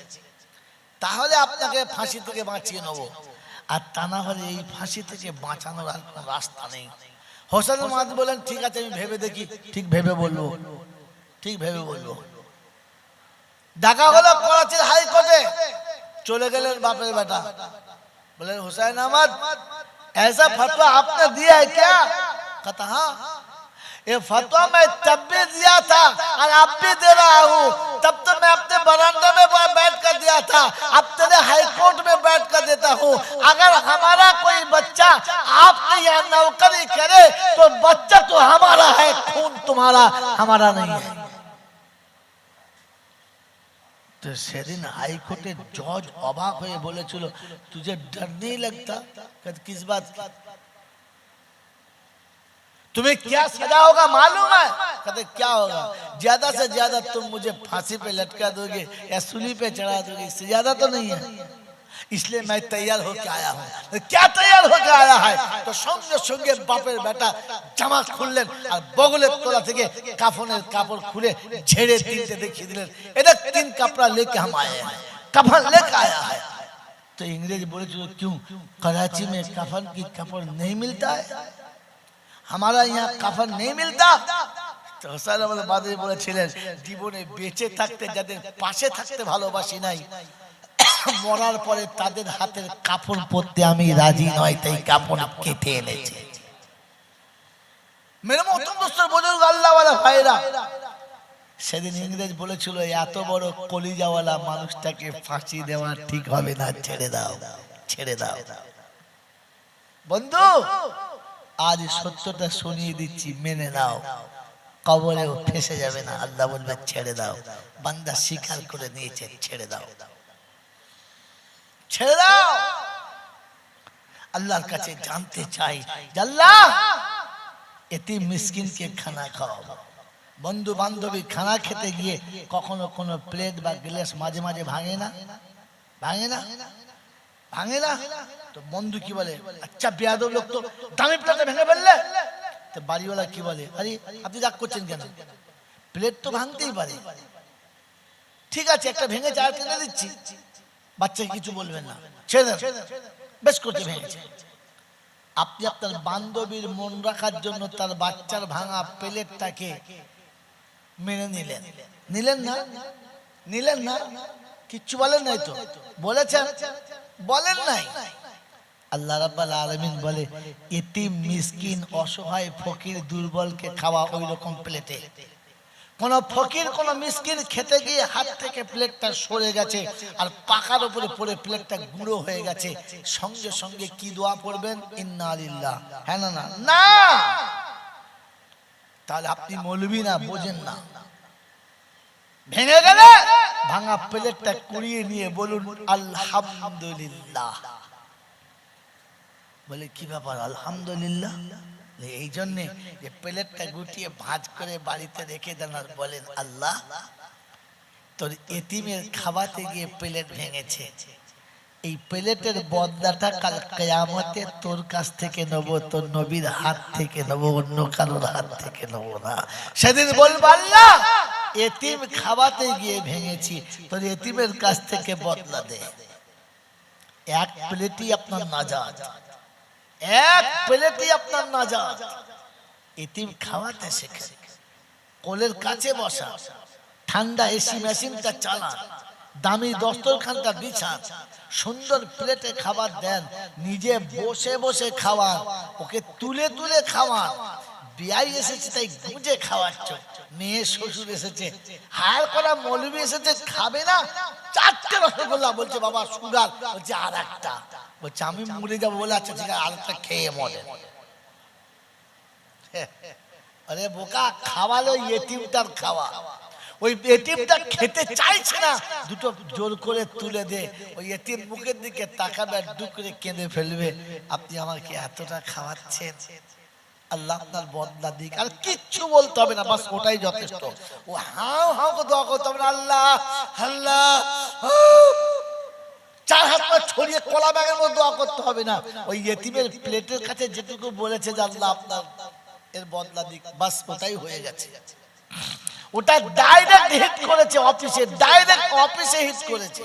তাহলে আপনাকে ফাঁসি থেকে বাঁচিয়ে নেবো, আর তা না হলে এই ফাঁসি থেকে বাঁচানোর আর কোনো রাস্তা নেই। হোসেন আহমদ বলেন ঠিক আছে, আমি ভেবে দেখি। ঠিক ভেবে বলবো, ঠিক ভেবে বলবো। ডাকা হলো করাচির হাইকোর্টে। চলে গেলেন বাপের বেটা, बोले हुसैन अहमद ऐसा फतवा आपने दिया है क्या? कहता हाँ, ये फतवा मैं तब भी दिया था और अब भी दे रहा हूँ। तब तो मैं अपने बरामदे में बैठ कर दिया था, अब तेरे हाई कोर्ट में बैठ कर देता हूँ। अगर हमारा कोई बच्चा आपने यहाँ नौकरी करे तो बच्चा तो हमारा है, खून तुम्हारा, हमारा नहीं है। तो सेदिन हाई कोर्टे जज अबाक हुए बोले चलो तुझे डर नहीं लगता? कहते किस बात? तुम्हें क्या सजा होगा मालूम है? कहते क्या होगा? ज्यादा से ज्यादा तुम मुझे फांसी पे लटका दोगे या सूली पे चढ़ा दोगे, इससे ज्यादा तो नहीं है। इसलिए मैं तैयार होके आया हूँ। क्या तैयार होके आया है? तो संगे संगे बापेर बेटा জামা খুললেন আর বগলের তোলা থেকে কাফনের কাপড় খুলে ঝেড়ে তিনটে দেখিয়ে দিলেন, এটা তিন কাপড়া लेके हम आए हैं, कफन लेके आया है। तो अंग्रेज बोले क्यों, कराची में कफन की कपड़ नहीं मिलता है? हमारा यहाँ कफन नहीं मिलता। তো হোসেন আহমদ মাদানী বলেছিলেন জীবনে বেঁচে থাকতে যাদের পাশে থাকতে ভালোবাসি নাই, মরার পরে তাদের হাতের কাপড় পরতে আমি রাজি নই, তাই কাপড় কেটে এনেছে। মেরে মোহতরম দোস্তর বুজুর্গ আল্লাহওয়ালা ভাইরা, সেদিন ইংরেজ বলেছিল এত বড় কলিজাওয়ালা মানুষটাকে ফাঁসি দেওয়া ঠিক হবে না, ছেড়ে দাও, ছেড়ে দাও। বন্ধু, আজ সত্যটা শুনিয়ে দিচ্ছি, মেনে নাও, কবরেও ফেসে যাবে না। আল্লাহ বলবে ছেড়ে দাও, বান্দা স্বীকার করে নিয়েছে, ছেড়ে দাও, ছেড়ে দাও। আল্লাহর কাছে জানতে চাই, আল্লাহ এতিম মিসকিনকে খানা খাওয়াবো। বন্ধু বান্ধবী খানা খেতে গিয়ে কখনো কোনো প্লেট বা গ্লাস মাঝে মাঝে ভাঙে না, ভাঙে না, ভাঙে না। তো বন্ধু কি বলে, আচ্ছা বেয়াদব লোক তো দামি প্লেটে ভেঙে ফেললে। তো বাড়িওয়ালা কি বলে, আরে আপনি রাগ করছেন কেন, প্লেট তো ভাঙতেই পারে, ঠিক আছে একটা ভেঙে চার কিনে দিচ্ছি, বাচ্চাকে কিছু বলবেন না, ছেড়ে দেন, বেশ করতে ভেঙেছে। আপনি আপনার বান্ধবীর মন রাখার জন্য তার বাচ্চার ভাঙা প্লেটটাকে মেনে নিলেন, নিলেন না, নিলেন না, কিচ্ছু বলেন নাই তো, বলেছেন, বলেন নাই। আল্লাহ রাব্বুল আলামিন বলে এতিম মিসকিন অসহায় ফকির দুর্বলকে খাওয়া ওই রকম প্লেটে। কোন ফকির কোন মিসকিন খেতে গিয়ে হাত থেকে প্লেটটা সরে গেছে আর পাকার উপরে পড়ে প্লেটটা গুঁড়ো হয়ে গেছে, সঙ্গে সঙ্গে কি দোয়া পড়বেন, ইন্না লিল্লাহ, হ্যাঁ না, না। তাহলে আপনি মৌলবি না, বোঝেন না। ভেঙে গেলে ভাঙা প্লেটটা কুড়িয়ে নিয়ে বলুন আলহামদুলিল্লাহ। বলে কি ব্যাপার আলহামদুলিল্লাহ? এই জন্যে যে প্লেটটা গুটিয়ে ভাঁজ করে বাড়িতে রেখে দেন আর বলেন আল্লাহ তোর এতিমের খাওয়াতে গিয়ে প্লেট ভেঙেছে, এই প্লেটের বদলাটা কাল কিয়ামতে তোর কাছ থেকে নেবো, তোর নবীর হাত থেকে নেবো, অন্য কারোর হাত থেকে নেবো না। সেদিন বলবো আল্লাহ এতিম খাওয়াতে গিয়ে ভেঙেছি, তোর এতিমের কাছ থেকে বদলা দে। এক প্লেটই আপনার নাজাত, এক প্লেটই আপনার নাজাত। এতিম খাওয়াতে শেখে, কোলের কাছে বসা, ঠান্ডা এসি মেশিনটা চালান, দামি দস্তরখানটা বিছান, সুন্দর প্লেটে খাবার দেন, নিজে বসে বসে খাওয়ান, ওকে তুলে তুলে খাওয়ান। বিয়াই এসেছে তাই গুঁজে খাওয়াচ্ছ, মেয়ে শ্বশুর এসেছে, হায়ার করা মৌলবি এসেছে, খাবে না, চারটে রসগোল্লা, বলছে বাবা সুগার, বলছে আর একটা, বলছে আমি মরে যাবো বলে, আচ্ছা ঠিক আছে আর একটা খেয়ে মরে। আরে বোকা, খাওয়ালো এতিমটার খাওয়া, ওই এতিমটা খেতে চাইছে না, দুটো জোর করে তুলে দে, ওই এতিম মুখের দিকে তাকাবে আর দুঃখ করে কেঁদে ফেলবে, আপনি আমাকে এতটা খাওয়াচ্ছেন, আল্লাহ আপনার বদলা দিক। আর কিচ্ছু বলতে হবে না, বাস ওটাই যথেষ্ট। ও হাও হাও করে দোয়া করতে হবে না, আল্লাহ আল্লাহ, চার হাত পা ছড়িয়ে কলা ব্যাগের মধ্যে দোয়া করতে হবে না। ওই এতিমের প্লেটের কাছে যেটুকু বলেছে যে আল্লাহ আপনার এর বদলা দিক, বাস ওটাই হয়ে গেছে। ওটা ডাইরেক্ট হিট করেছে অফিসে, ডাইরেক্ট অফিসে হিট করেছে,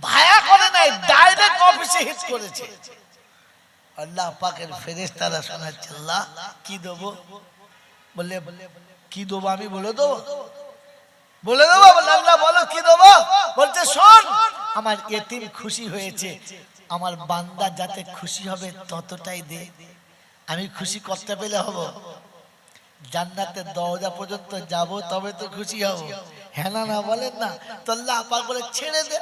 ভায়া করে নাই, ডাইরেক্ট অফিসে হিট করেছে। আল্লাহ পাকের ফেরেশতারা শোনাচ্ছে আল্লাহ কি দেবো, বলে কি দেবো, আমি বলে দেবো, বলে দেবো, বলে আল্লাহ বলো কি দেবো, বলছে শোন আমার এতিম খুশি হয়েছে, আমার বান্দা যাতে খুশি হবে ততটাই দে, আমি খুশি করতে পেলে হব, জান্নাতের দরজা পর্যন্ত যাব তবে তো খুশি হব, হ্যাঁ না বলেন না? তো আল্লাহ পাক বলে ছেড়ে দে,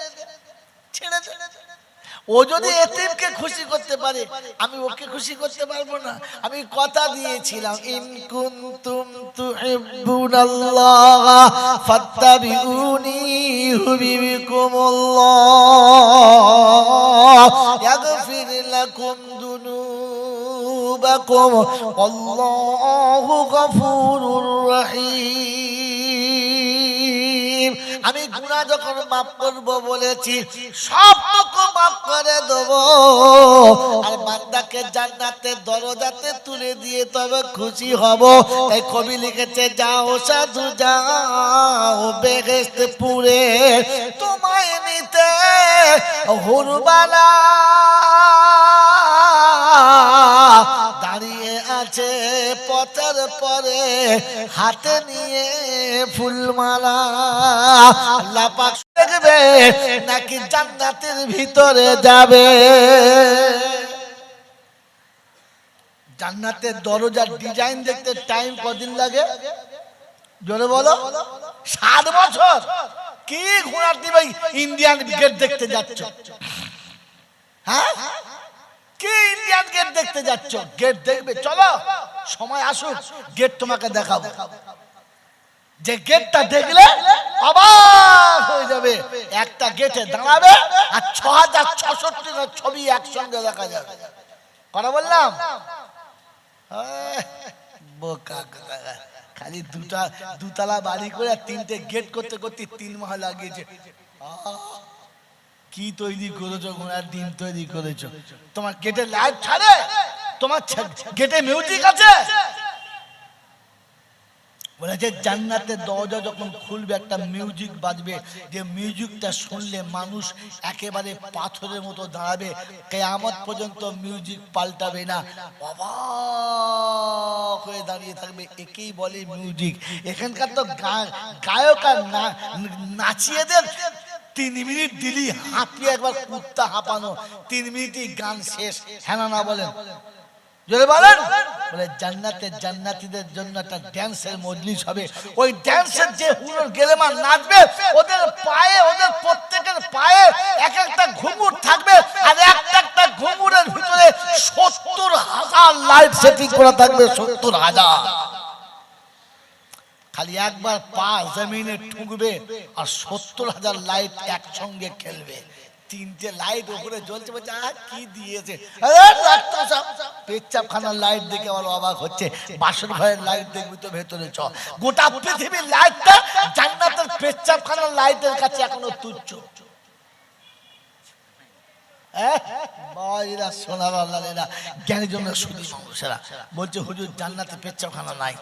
ছেড়ে দে। ও যদি এতিমকে খুশি করতে পারে, আমি ওকে খুশি করতে পারবো না? আমি কথা দিয়েছিলাম ইন কুনতুম তুহিব্বুনাল্লাহ ফাত্তাবিউনি ইউহিব্বুকুমুল্লাহ ইয়াগফির লাকুম যুনুবাকুম আল্লাহু গফুরুর রহিম। আমি গুনাহ যখন মাফ করব বলেছি, সবটুকু মাফ করে দেব, আর বান্দাকে জান্নাতের দরজাতে তুলে দিয়ে তবে খুশি হব। তাই কবি লিখেছে যাও সাধু যাও বেহেশতপুরে, তোমায় নিতে হুরবালা দাঁড়িয়ে পরে হাতে নিয়ে ফুলমালা আল্লাহ পাক দেখবে নাকি জান্নাতের ভিতরে যাবে। জান্নাতের দরজার ডিজাইন দেখতে টাইম কদিন লাগে জোরে বলো? 7 বছর। কি ঘোড়ার দিবে ইন্ডিয়ান গেট দেখতে যাচ্ছ? হ্যাঁ, কি ইন্ডিয়ান গেট দেখতে যাচ্ছ? গেট দেখবে, চলো সময় আসুক গেট তোমাকে দেখাবো। যে গেটটা দেখলে অবাক হয়ে যাবে। একটা গেটে দাঁড়াবে আর 6066টা ছবি একসঙ্গে দেখা যাবে। কথা বললাম? বোকা খালি দুতলা বাড়ি করে 3টে গেট করতে করতে 3 মাস লাগিয়েছে। কি তৈরি করেছো? ঘোড়ার ডিম তৈরি করেছো। তোমার গেটে লাইট ছাড়ে? তোমার গেটে মিউজিক আছে? বলেছে জান্নাতের দরজা যখন খুলবে একটা মিউজিক বাজবে, যে মিউজিকটা শুনলে মানুষ একেবারে পাথরের মতো দাঁড়াবে, কিয়ামত পর্যন্ত মিউজিক পাল্টাবে না, অবাক হয়ে দাঁড়িয়ে থাকবে। একেই বলে মিউজিক। এখানকার তো গায়ক আর নাচিয়ে দেন 3 মিনিট দিলি হাঁপিয়ে একবার কুত্তা হাঁপানো, 3 মিনিটই গান শেষ। হ্যাঁ না বলেন? জোরে বলেন। বলে জান্নাতের জান্নাতীদের জন্য একটা ড্যান্সের মজলিস হবে। ওই ড্যান্সের যে হুজুর গেলেমান নাচবে, ওদের পায়ে, ওদের প্রত্যেকের পায়ে এক একটা ঘুঙুর থাকবে, আর একটা ঘুঙুরের ভিতরে 70,000 লাইট সেটিং করা থাকবে। 70,000। খালি একবার পা জমিনে ঠুকবে আর 70,000 লাইট একসঙ্গে খেলবে। 3টে লাইট উপরে জ্বলছে। বলছে কি দিয়েছে? পেচ্ছাপখানার লাইট দেখে আমার অবাক হচ্ছে। বাসন ঘরের লাইট দেখবি তো ভেতরে চ। গোটা পৃথিবীর লাইটটা জান্নাতের পেচ্ছাপখানার লাইটের কাছে এখনো তুচ্ছ। সোনার আল্লাহ জ্ঞানী জন্য শুধু মানুষেরা বলছে হুজুর জান্নাতে পেচ্ছাপখানা নাই।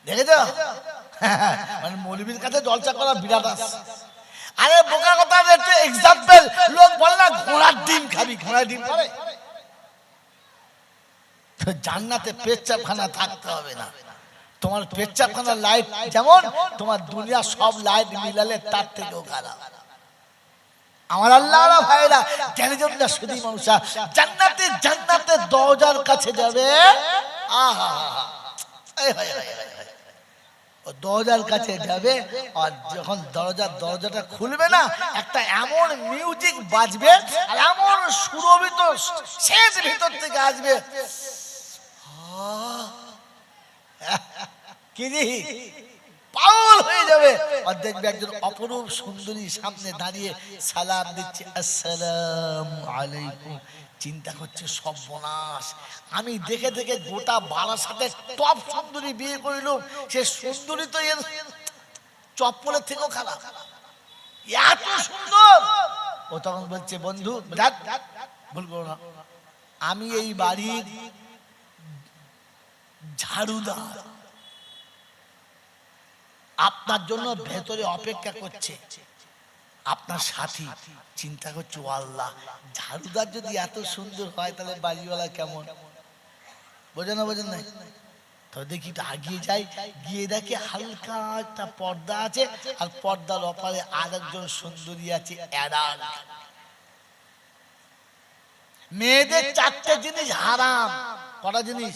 দেখেছ? মানে মৌলবীর কাছে জলসা করা বিরাট আছে। আরে বোকা কথা, একটা এক্সাম্পল। লোক বলে না ঘোড়ার ডিম খাবি, ঘোড়ার ডিম পারে? তো জান্নাতে পেচ্ছাপখানা থাকতে হবে না। তোমার পেচ্ছাপখানার লাইট যেমন, তোমার দুনিয়া সব লাইট মিলালে তার থেকেও খারাপ। আমার আল্লাহর ভাইরা, জ্ঞানী জন্য শুধু মানুষরা জান্নাতের দরজার কাছে যাবে। আহা, দরজার কাছে যাবে, আর যখন দরজাটা খুলবে না, একটা এমন মিউজিক বাজবে আর এমন সুরভিত শেষ ভিতর থেকে আসবে, কি পাগল হয়ে যাবে। আর দেখবে একজন অপরূপ সুন্দরী সামনে দাঁড়িয়ে সালাম দিচ্ছে, আসসালামু আলাইকুম। চিন্তা করছে সর্বনাশ, আমি দেখে দেখে গোটা বারাসাতের টপ সুন্দরী বিয়ে করিলাম, সে সুন্দরী তো এর চপ্পলের থেকেও খারাপ, এত সুন্দর। ও তখন বলছে, বন্ধু ভুল করো না, আমি এই বাড়ির ঝাড়ুদার, আপনার জন্য ভেতরে অপেক্ষা করছে আপনার সাথী। চিন্তা করছো, আল্লাহ, ঝাড়ুদার যদি এত সুন্দর হয় তাহলে বাড়িওয়ালা কেমন? বোঝেন নাই? তো দেখি আগিয়ে যাই, গিয়ে দেখে হালকা একটা পর্দা আছে, আর পর্দার ওপারে আরেকজন সুন্দরী আছে। মেয়েদের 4টে জিনিস হারাম। কটা জিনিস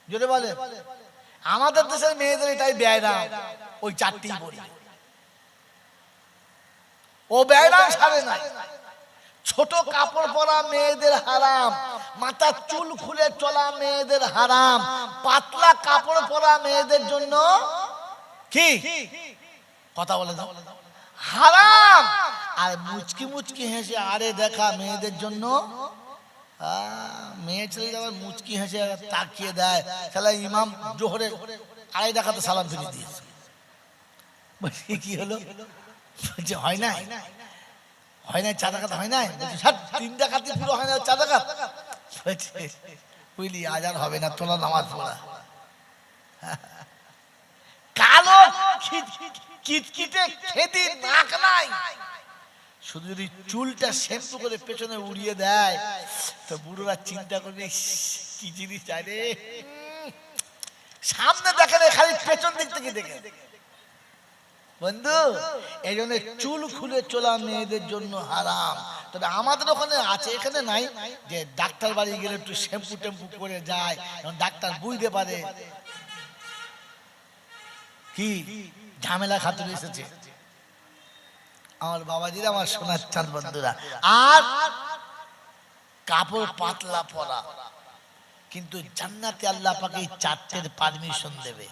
যদি বলে? আমাদের দেশের মেয়েদের এটাই বেয়ারাম, ওই 4টেই বলি। ও বেয়ারাম সারে নাই। ছোট কাপড় পরা মেয়েদের হারাম, মাথার চুল খুলে চলা মেয়েদের হারাম, পাতলা কাপড় পরা মেয়েদের জন্য কি কথা বলে দাও, হারাম। আর মুচকি মুচকি হেসে আরে দেখা মেয়েদের জন্য। মেয়ে ছেলে যাবার মুচকি হেসে তাকিয়ে দেয়, তাহলে ইমাম জোহরে 2.5 টাকাতে সালাম ফিরিয়ে দিয়েছে। কি হলো? বলছে হয় না, 4 টাকাতে হয় না। 3 টাকাতে পুরো হয় না, 4 টাকা। বুঝলি, আজান হবে না, তোলা নামাজ পড়া। কালো কিটকিটে খেদি নাক নাই, শুধু যদি চুলটা শ্যাম্পু করে পেছনে উড়িয়ে দেয় তো বুড়োরা চিন্তা করবে কি জিনিস চাই রে। সামনে দেখেন, খালি পেছন দিক থেকে দেখেন বন্ধু। এই জন্য চুল খুলে চলা মেয়েদের জন্য হারাম। তবে আমাদের ওখানে আছে, এখানে নাই, যে ডাক্তার বাড়ি গেলে একটু শ্যাম্পু টেম্পু করে যায়, ডাক্তার বুঝতে পারে কি ঝামেলা খাতুন এসেছে। আমার বাবাজিরা, আমার সোনার চাঁদ বন্ধুরা, আর কাপড় পাতলা পরা, কিন্তু জান্নাতে আল্লাহ পাক এই চারটের পারমিশন দেবে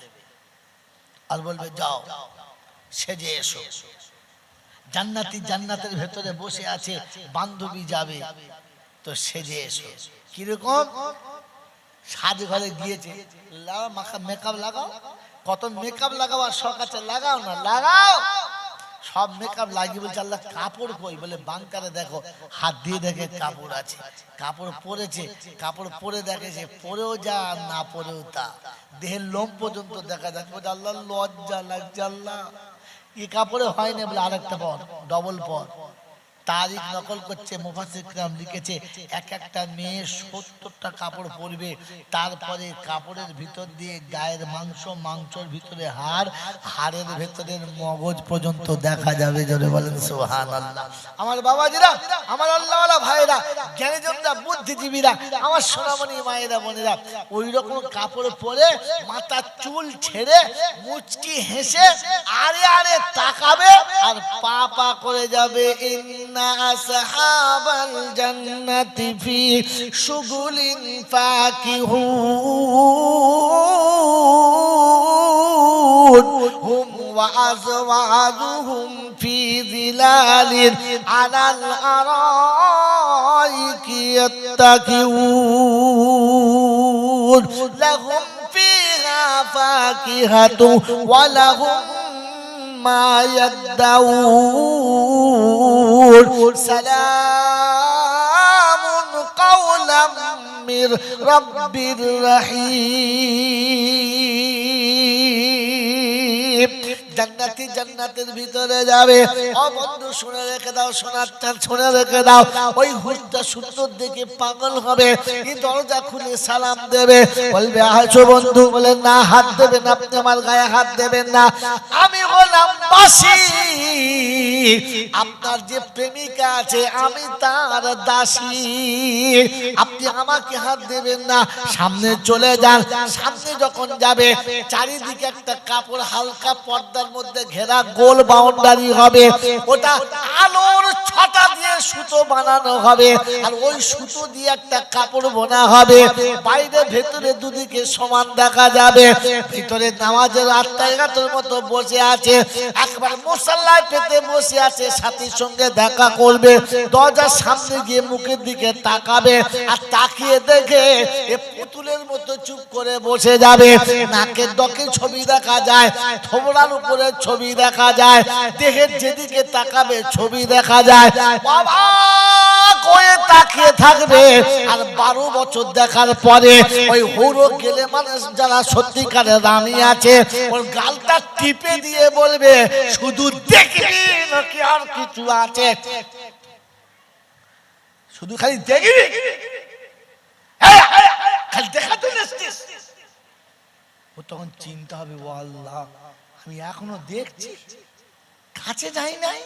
আর বলবে যাও সেজে এসো। জান্নাতি জান্নাতের ভেতরে বসে আছে, বান্ধবী যাবে তো সেজে এসো। কিরকম? সাজ ঘরে গিয়েছে, মেকআপ লাগাও, কত মেকআপ লাগাও, আর শখ আছে লাগাও না, লাগাও। সব মেকআপ লাগিয়ে বলছে আল্লাহ কাপড় কই? বলে বাংকারে দেখো, হাত দিয়ে দেখে কাপড় আছে, কাপড় পরেছে, কাপড় পরে দেখেছে, পরেও যা না পরেও তা, দেহের লোম পর্যন্ত দেখা যাচ্ছে। বলছে আল্লাহ লজ্জা লাগছে, আল্লাহ এই কাপড়ে হয় না, বলে আরেকটা পর, ডবল পর। তারিখ নকল করছে, মুফাসসির কিরাম লিখেছে এক একটা মেয়ে 70টা কাপড় পরবে, তারপরে কাপড়ের ভিতর দিয়ে গায়ের মাংস, মাংসের ভিতরে হাড়, হাড়ের ভিতরের মগজ পর্যন্ত দেখা যাবে। জোরে বলেন সুবহানাল্লাহ। আমার বাবাজিরা, আমার আল্লাহওয়ালা ভাইরা, জ্ঞানীজনরা, বুদ্ধিজীবীরা, আমার সোনামণি মায়েরা, বোনেরা, ওই রকম কাপড় পরে মাথার চুল ছেড়ে মুচকি হেসে আরে আরে তাকাবে আর পা পা করে যাবে। আসহাবাল জান্নাতি ফি শুগুলিন ফাকিহুন হুম ওয়া আযওয়াজুহুম ফি যিলালিন আলাল আরাইকি ইয়াত্তাকিউন লাহুম ফিহা ফাকিহাতু ওয়া লাহুম মা ইয়াদদাউন সালামুন কাওলাম মির রাব্বির রহিম। জান্নাতি জান্নাতের ভিতরে যাবে। ও বন্ধু শুনে রেখে দাও, সোনার চাঁদ শুনে রেখে দাও, ওই হুজটা সুন্দর দেখে পাগল হবে, এই দরজা খুলে সালাম দেবে, বলবে আসো বন্ধু। বলে না, হাত দেবেন আপনি, আমার গায়ে হাত দেবেন না, আমি হলাম দাসী, আপনার যে প্রেমিকা আছে আমি তার দাসী, আপনি আমাকে হাত দেবেন না, সামনে চলে যান। সামনে যখন যাবে চারিদিকে একটা কাপড় হালকা পর্দার মধ্যে ঘেরা গোল বাউন্ডারি হবে, ওটা আলোর ছটা দিয়ে সুতো বানানো হবে, আর ওই সুতো দিয়ে একটা কাপড় বোনা হবে, বাইরে ভেতরে দুদিকে সমান দেখা যাবে। ভিতরে নামাজের 8-11 মতো বসে আছে, একবার মুসাল্লায় পেতে বসে আছে, সাথীর সঙ্গে দেখা করবে, দরজার সামনে গিয়ে মুখের দিকে তাকাবে, আর তাকিয়ে দেখে এ পুতুলের মতো চুপ করে বসে যাবে। নাকের ডকে ছবি দেখা যায়, থোবড়ার উপরে ছবি দেখা যায়, দেহের যেদিকে তাকাবে ছবি দেখা যায়, বাবা কয়ে তাকিয়ে থাকবে। আর 12 বছর দেখার পরে ওই হুড়ো গেলে মানুষ যারা সত্যিকারের রানী আছে, ওর গালটা টিপে দিয়ে বলবে শুধু দেখবি নাকি আর কিছু আছে? শুধু খালি দেখবি, খালি দেখাতে নাচছিস। ও তখন চিন্তা হবে, ও আল্লাহ আমি এখনো দেখছি, কাছে যাই নাই,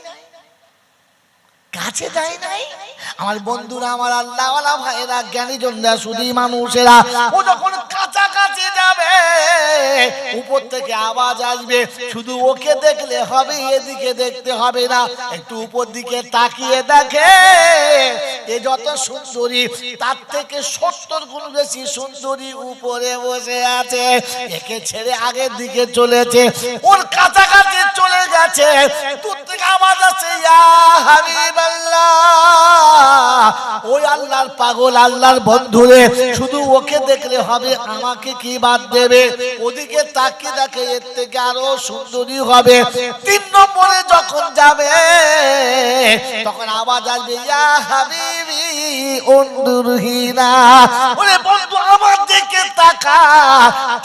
কাছে যায় নাই। আমার বন্ধুরা, আমার আল্লাহওয়ালা ভাইরা, জ্ঞানীজনরা, শুধু মানুষেরা, ও যখন কাছাকাছি যাবে উপর থেকে আওয়াজ আসবে, শুধু ওকে দেখলে হবে, এদিকে দেখতে হবে না, একটু উপর দিকে তাকিয়ে দেখে এ যত সুন্দরী তার থেকে 70 গুণ বেশি সুন্দরী উপরে বসে আছে, একে ছেড়ে আগের দিকে চলেছে, ওর কাছাকাছি চলে গেছে, দূর থেকে আওয়াজ আসছে ইয়া হাবিব আল্লাহ। ওই আল্লাহর পাগল, আল্লাহর বন্ধুরে, শুধু ওকে দেখলে হবে, আমাকে কি বাদ দেবে? ওদিকে তাকিয়ে দেখে এর থেকে আরো সুন্দরী হবে। 3 নম্বরে যখন যাবে তখন আওয়াজ আসবে ইয়া হাবিবি উনদুরহিনা, ওরে বন্ধু আমার দিকে তাকা,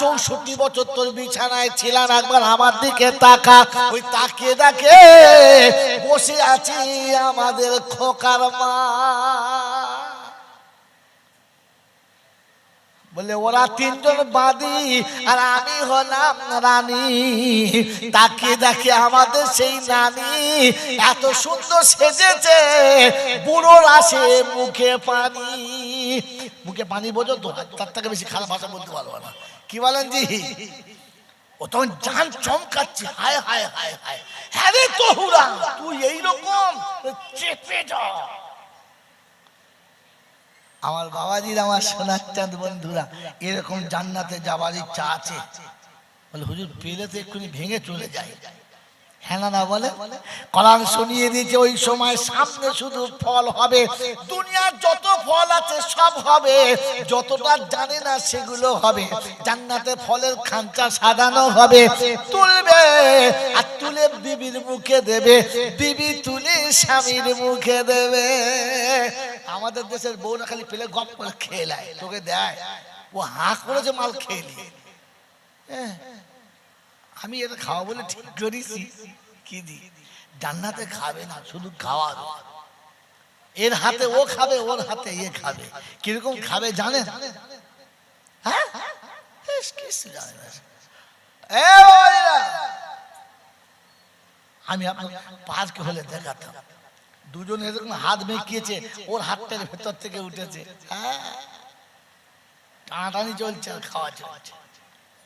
64 বছর তোর বিছানায় ছিলাম, একবার আমার দিকে তাকা। ওই তাকিয়ে দেখে বসে আছি আমাদের খোকার মা। বলে ওরা তিনজন বাদী আর আমি হলাম রানী। তাকে দেখে আমাদের সেই নানি এত সুন্দর সেজেছে, বুড়োর আসে মুখে পানি। মুখে পানি বোঝো তো, তার থেকে বেশি খারাপ ভাষা বলতে পারবো না। কি বলেন জি? ও তখন জান চমকাচ্ছে, হায় হায় হায় হায়, হ্যাঁ রে তহুরা তুই এইরকম চেপে যা। আমার বাবাজির, আমার সোনার চাঁদ বন্ধুরা, এরকম জান্নাতে যাবার ইচ্ছা আছে? বলে হুজুর পেলে তো এক্ষুনি ভেঙে চলে যায়। হ্যাঁ না বলে, কোরআন শুনিয়ে দিয়েছে ওই সময় সামনে শুধু ফল হবে, দুনিয়ার যত ফল আছে সব হবে, যতটা জানে না সেগুলো হবে। জান্নাতে ফলের খাঁচা সাজানো হবে, তুলবে আর তুলে বিবির মুখে দেবে, বিবি তুলে স্বামীর মুখে দেবে। আমাদের দেশের বউরা খালি পেলে গপ করে খেয়ে নেয়, তোকে দেয়, ও হাঁ করেছে মাল খেয়ে নিয়ে। আমি এটা খাওয়া বলে ঠিক করেছি, কি দি জান্নাতে খাবে না, শুধু খাওয়া। এর হাতে ও খাবে, ওর হাতে এ খাবে। কিরকম খাবে জানেন? হ্যাঁ, আমি আপনার পার্কে হলে দেখাতাম, দুজন এরকম হাত মেকিয়েছে, ওর হাতটার ভেতর থেকে উঠেছে, টানাটানি চলছে আর খাওয়া চলছে,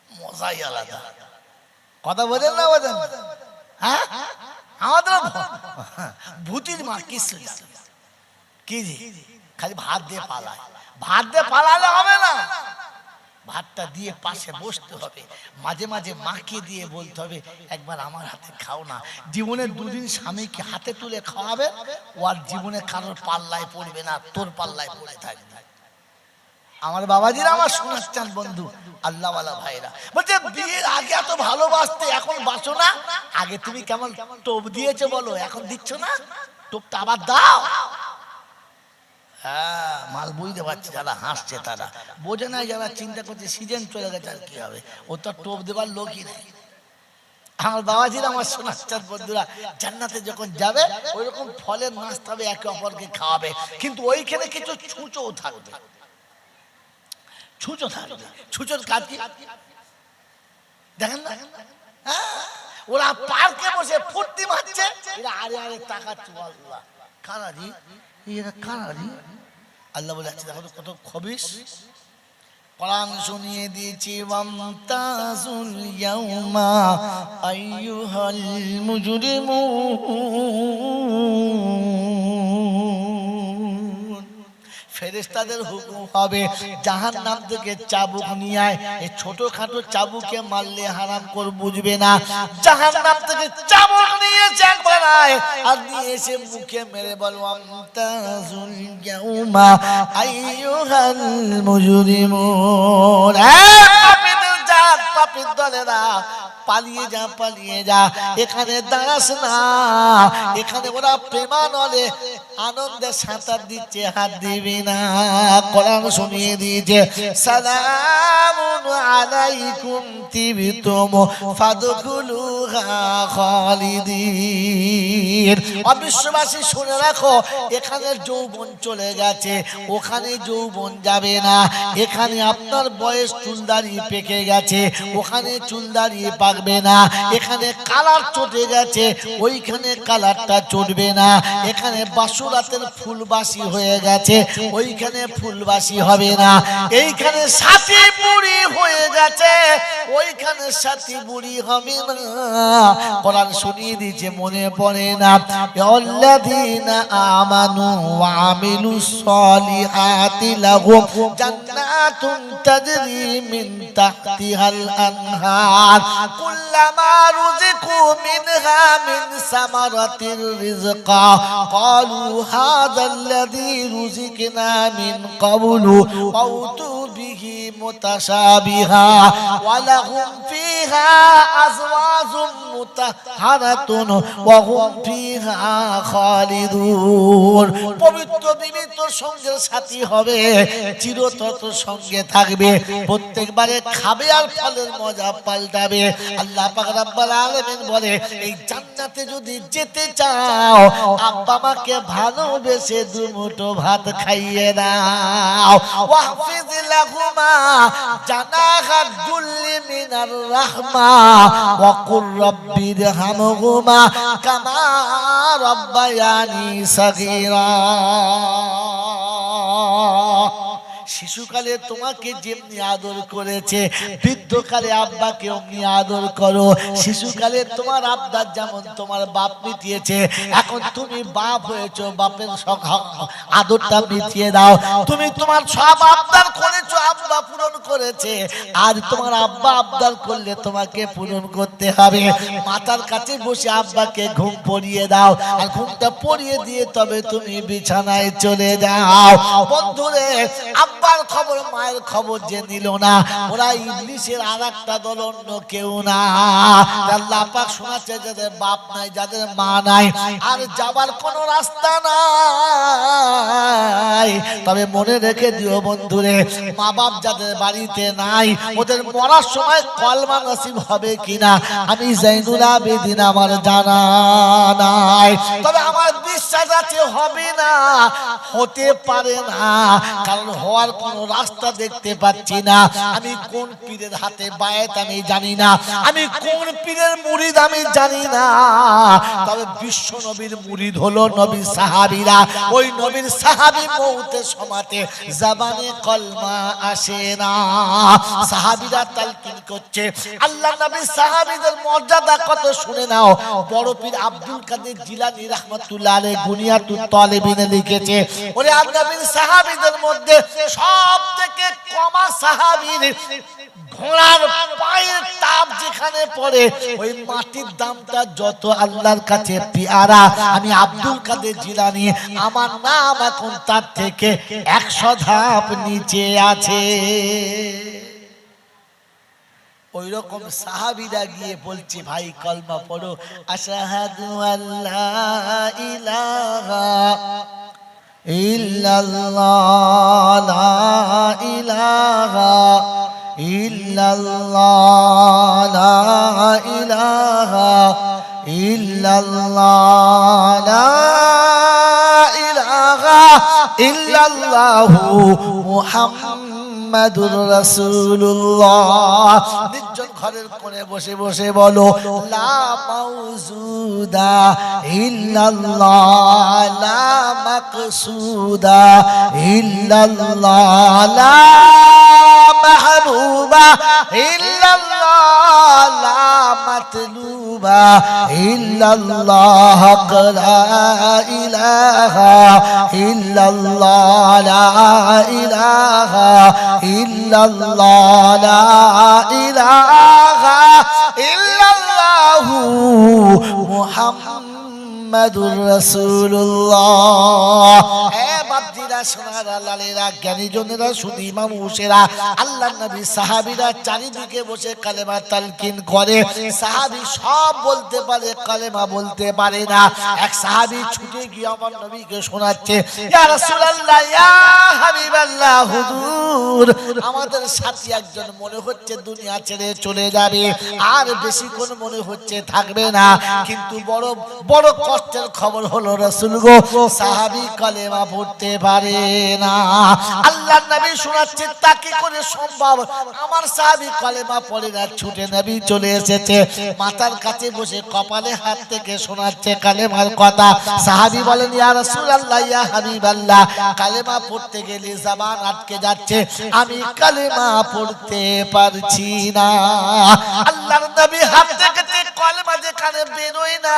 মজাই আলাদা। কথা বোঝেন না বোঝেন? হ্যাঁ, আমাদের ভূতির মা কিছু কি খালি ভাত দিয়ে পালায়। ভাত দিয়ে পালালে হবে না, ভাতটা দিয়ে পাশে বসতে হবে, মাঝে মাঝে মাকে দিয়ে বলতে হবে একবার আমার হাতে খাও না। জীবনে দুদিন স্বামীকে হাতে তুলে খাওয়াবে, ও আর জীবনে কারোর পাল্লায় পড়বে না, তোর পাল্লায় পড়ে থাকবে। আমার বাবাজিরা, আমার সোনার চাঁদ বন্ধু, আল্লাহওয়ালা ভাইরা বলছে বিয়ের আগে এত ভালোবাসতে, এখন বাসো না। আগে তুমি কেমন টোপ দিয়েছো বলো, এখন দিচ্ছ না, টোপটা আবার দাও। হ্যাঁ, মাল বুঝতে পারছে, যারা হাসছে তারা বোঝে না, যারা চিন্তা করছে সিজন চলে গেছে আর কি হবে, ও তো টোপ দেবার লোকই নেই। আমার বাবাজিরা, আমার সোনার চাঁদ বন্ধুরা, জান্নাতে যখন যাবে ওইরকম ফলের নাস্তা হবে, একে অপরকে খাওয়াবে, কিন্তু ওইখানে কিছু ছুঁচোও থাকবে। ছুঁচো থাকবে, ছুঁচোর কাজ কি দেখেন না? ওরা পার্কে বসে ফুর্তি মারছে, এরা আরে আরে তাকাচ্ছে, আল্লাহ কারারি, এরা কারারি। আল্লাহ বলে আছে দেখো কত খবিস। কোরআন শুনিয়ে দিয়েছি, ওয়ামতাজুল ইয়াউমা আইয়ুহাল মুজরিমুন। ফেরেশতাদের হুকুম হবে জাহান্নাম থেকে চাবুক নিয়ে আয়। এই ছোটখাটো চাবুকে মারলে হারাম কর বুঝবে না, জাহান্নাম থেকে চাবুক নিয়ে চাক বানায় আর নিয়ে এসে মুখে মেরে বল, আমতাজুল ইয়াউমা আইয়ুহাল মুজরিমুন। পাপীদের জাত, পাপীর দলেরা, পালিয়ে যা, পালিয়ে যা, এখানে দাঁড়াস না। এখানে ওরা প্রেমানলে আনন্দে সাঁতার দিচ্ছে, হাত দিবি না। কোরআন শুনিয়ে দিয়েছে, সালামুন আলাইকুম তিবতুম ফাদখুলুহা খালিদিন। অবিশ্ববাসী শুনে রাখো, এখানে যৌবন চলে গেছে, ওখানে যৌবন যাবে না। এখানে আপনার বয়স চুলদাড়ি পেকে গেছে, ওখানে চুলদাড়ি পাকবে না। এখানে কালার চটে গেছে, ওইখানে কালারটা চটবে না। এখানে বাসুরাতের ফুলবাসী হয়ে গেছে, ওইখানে ফুলবাসী হবে না। এইখানে সাথী বুড়ি হয়ে গেছে, ওইখানে সাথী বুড়ি হবে না। কোরআন শুনিয়ে দিয়েছে, মনে পড়ে না? আল্লাযীনা আমানু ওয়া আমিলুস সলিহাতি লাহুম জান্নাতুন তাজরি মিন তাহতিহাল আনহার কুল্লামা রুজিকু মিনহা মিন সামারাতির রিজকা ক্বালু হাযাল্লাযী রুজিকনা মিন ক্বাবলু আউতু বিহি মুতাশাবিহা ওয়া লাহুম ফিহা আজওয়াজুম মুতাহহারাতুন ওয়া হুম ফিহা খালিদুন। পবিত্র বিবি তোর সঙ্গের সাথী হবে, চিরতর সঙ্গে থাকবে, প্রত্যেকবারে খাবে আর ফলের মজা পাল্টাবে। আল্লাহ পাক রব্বুল আলামিন বলে, এই জান্নাতে যদি যেতে চাও, আব্বা মাকে ভালোবেসে দুমুঠো ভাত খাইয়ে দাও। ওয়াহফিজ লাহুমা জানাহাদ দুল্লি মিনার রাহমা ওয়া কুর রাব্বিরহামহুমা কামা রাব্বায়ানি সাগীরা। শিশুকালে তোমাকে যেমনি আদর করেছে বৃদ্ধকালে আব্বাকে অমনি আদর করো। শিশুকালে তোমার আব্বার যেমন তোমার বাপ মিটিয়েছে, এখন তুমি বাপ হয়েছো, বাপের আদরটা মিটিয়ে দাও। তুমি তোমার সব আবদার করেছো, আব্বা পূরণ করেছে, আর তোমার আব্বা আবদার করলে তোমাকে পূরণ করতে হবে। মাতার কাছে বসে আব্বাকে ঘুম পড়িয়ে দাও, আর ঘুমটা পড়িয়ে দিয়ে তবে তুমি বিছানায় চলে যাও। বন্ধুরে, আব্বার খবর মায়ের খবর যে নিল না, ওরা ইবলিসের আরেকটা দল, অন্য কেউ না। আল্লাহ পাক শোনাচ্ছে যাদের বাপ নাই, যাদের মা নাই, আর যাবার কোনো রাস্তা নাই, তবে মনে রেখে দিও বন্ধুরে, মা বাপ যাদের বাড়িতে নাই ওদের মরার সময় কলমা নসিব হবে কিনা আমি জাইনুল আবেদিন আমার জানা নাই, তবে আমার বিশ্বাস আছে হবে না, হতে পারে না, কারণ হওয়ার কোনো রাস্তা দেখতে পাচ্ছি না। আমি কোন পীরের হাতে বায়াত আমি জানি না, আমি কোন পীরের মুরিদ আমি জানি না, তবে বিশ্ব নবীর মুরিদ হলো নবীর সাহাবীরা। ওই নবীর সাহাবী মউতের সময়তে জবানে কলমা আসে না, সাহাবীরা তালকিন করছে। আল্লাহ নবীর সাহাবীদের মর্যাদা কত শুনে নাও। বড় পীর আব্দুল কাদের জিলানী রাহমাতুল্লাহ আলাইহি গুনিয়াতুত তালিবিনে লিখেছে, ওরে নবীর সাহাবীদের মধ্যে সবথেকে কমা সাহাবীর ঘোড়ার পায়ের তাপ যেখানে পড়ে ওই মাটির দামটা যত আল্লাহর কাছে পিয়ারা। আমি আব্দুল কাদের জিলানী, আমার নাম এখন তার থেকে 100 ধাপ নিচে আছে। ওই রকম সাহাবীরা গিয়ে বলছে, ভাই কলমা পড়ো, আশহাদু আল্লা ইলাহা ইল্লাল্লাহ লা ইলাহা ইল্লাল্লাহ লা ইলাহা ইল্লাল্লাহ লা ইলাহা ইল্লাল্লাহু মুহাম্মাদুর রাসূলুল্লাহ। নির্জন ঘরের কোণে বসে বসে বলো, লা মাউজুদা ইল্লাল্লাহ লা মাকসুদা ইল্লাল্লাহ লা মাহবুবা ইল্লাল্লাহ লা মাতলুবা ইল্লাল্লাহ লা ইলাহা ইল্লাল্লাহ লা ইলাহা ইল্লাল্লাহ লা ইলাহা ইল্লাল্লাহু মুহাম্মাদুর রাসূলুল্লাহ। বাপজিরা, সোনারা, লালেরা, জ্ঞানীজনেরা, শুধু ইমাম হুসেরা, আল্লাহর নবী সাহাবীরা চারিদিকে বসে কালেমা তালকিন করে। সাহাবী সব বলতে পারে, কালেমা বলতে পারে না। এক সাহাবী ছুটে গিয়ে আমার নবীকে শোনাচ্ছে, ইয়া রাসূলুল্লাহ, ইয়া হাবিবাল্লাহ, হুজুর আমাদের সাথী একজন মনে হচ্ছে দুনিয়া ছেড়ে চলে যাবে, আর বেশিক্ষণ মনে হচ্ছে থাকবে না, কিন্তু বড় বড় কষ্টের খবর হলো রাসূল গো, সাহাবী কালেমা পড়তে পারে না। আল্লাহর নবী শোনাচ্ছে, তা কি করে সম্ভব? আমার সাহাবী কালেমা পড়ে না। ছুটে নবী চলে এসেছে, মাথার কাছে বসে কপালে হাত থেকে শোনাচ্ছে কালেমার কথা। সাহাবী বলেন, ইয়া রাসূলুল্লাহ, ইয়া হাবিবাল্লাহ, কালেমা পড়তে গেলে জবান আটকে যাচ্ছে, আমি কালেমা পড়তে পারছি না। আল্লাহর নবী হাত থেকে কালেমা যেখানে বেরোয় না,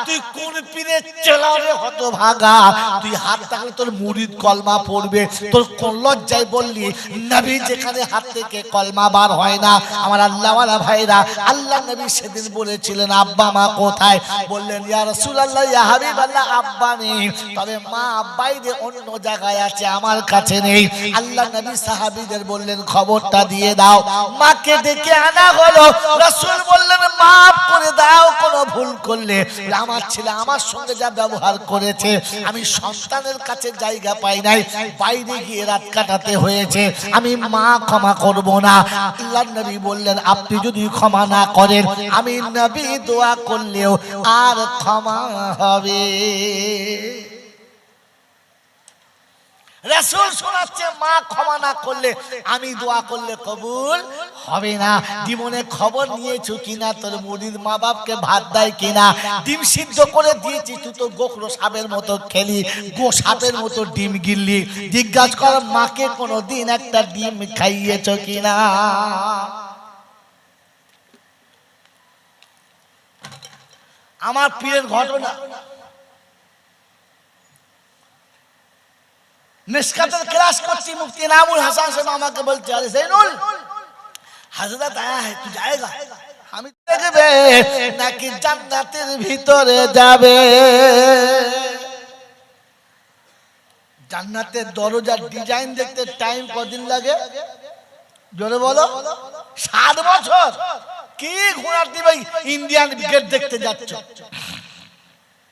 তুই কোন পীরের চেলা রে হতভাগা? তুই হাত থাকলে তোর মুরিদ কলমা পড়বে, তোর কোন লজ্জায় বললি নবী যেখানে হাত থেকে কলমা বার হয় না? আমার আল্লাহওয়ালা ভাইরা, আল্লাহ নবী সেদিন বলেছিলেন, আব্বা মা কোথায়? বললেন, ইয়া রাসূলুল্লাহ, ইয়া হাবিবাল্লাহ, আব্বা নেই, তবে মা বাইরে অন্য জায়গায় আছে, আমার কাছে নেই। আল্লাহ নবী সাহাবীদের বললেন, খবরটা দিয়ে দাও। মাকে ডেকে আনা হলো। রাসূল বললেন, মাফ করে দাও, কোনো ভুল করলে। আমার ছেলে আমার সঙ্গে যা ব্যবহার করেছে, আমি সন্তানের কাছে জায়গা পাই নাই, বাইরে গিয়ে রাত কাটাতে হয়েছে, আমি মা ক্ষমা করব না। আল্লাহর নবী বললেন, আপনি যদি ক্ষমা না করেন, আমি নবী দোয়া করলেও আর ক্ষমা হবে? রাসূল শোনাচ্ছে মা ক্ষমা না করলে আমি দোয়া করলে কবুল হবে না। জীবনে খবর নিয়েছো কিনা তোর মুরিদ মা বাপকে ভাত দেয় কিনা? ডিম সিদ্ধ করে দিয়েছি তুই তো গোখরো সাপের মতো খেলি, গো সাপের মতো ডিম গিললি। জিজ্ঞাসা কর মাকে কোনোদিন একটা ডিম খাইয়েছো কিনা? আমার পীরের ঘটনা মিশকাতের ক্লাস করছি, মুফতি ইনামুল হাসান সাহেব আমাকে বলছে আরে জৈনুল হযরত আয়া है तू जाएगा? আমি দেখবে নাকি জান্নাতের ভিতরে যাবে? জান্নাতের দরজার ডিজাইন দেখতে টাইম কতদিন লাগে জোরে বলো? 7 বছর। কি ঘোড়ার দিবে ইন্ডিয়ান গেট দেখতে যাচ্ছ?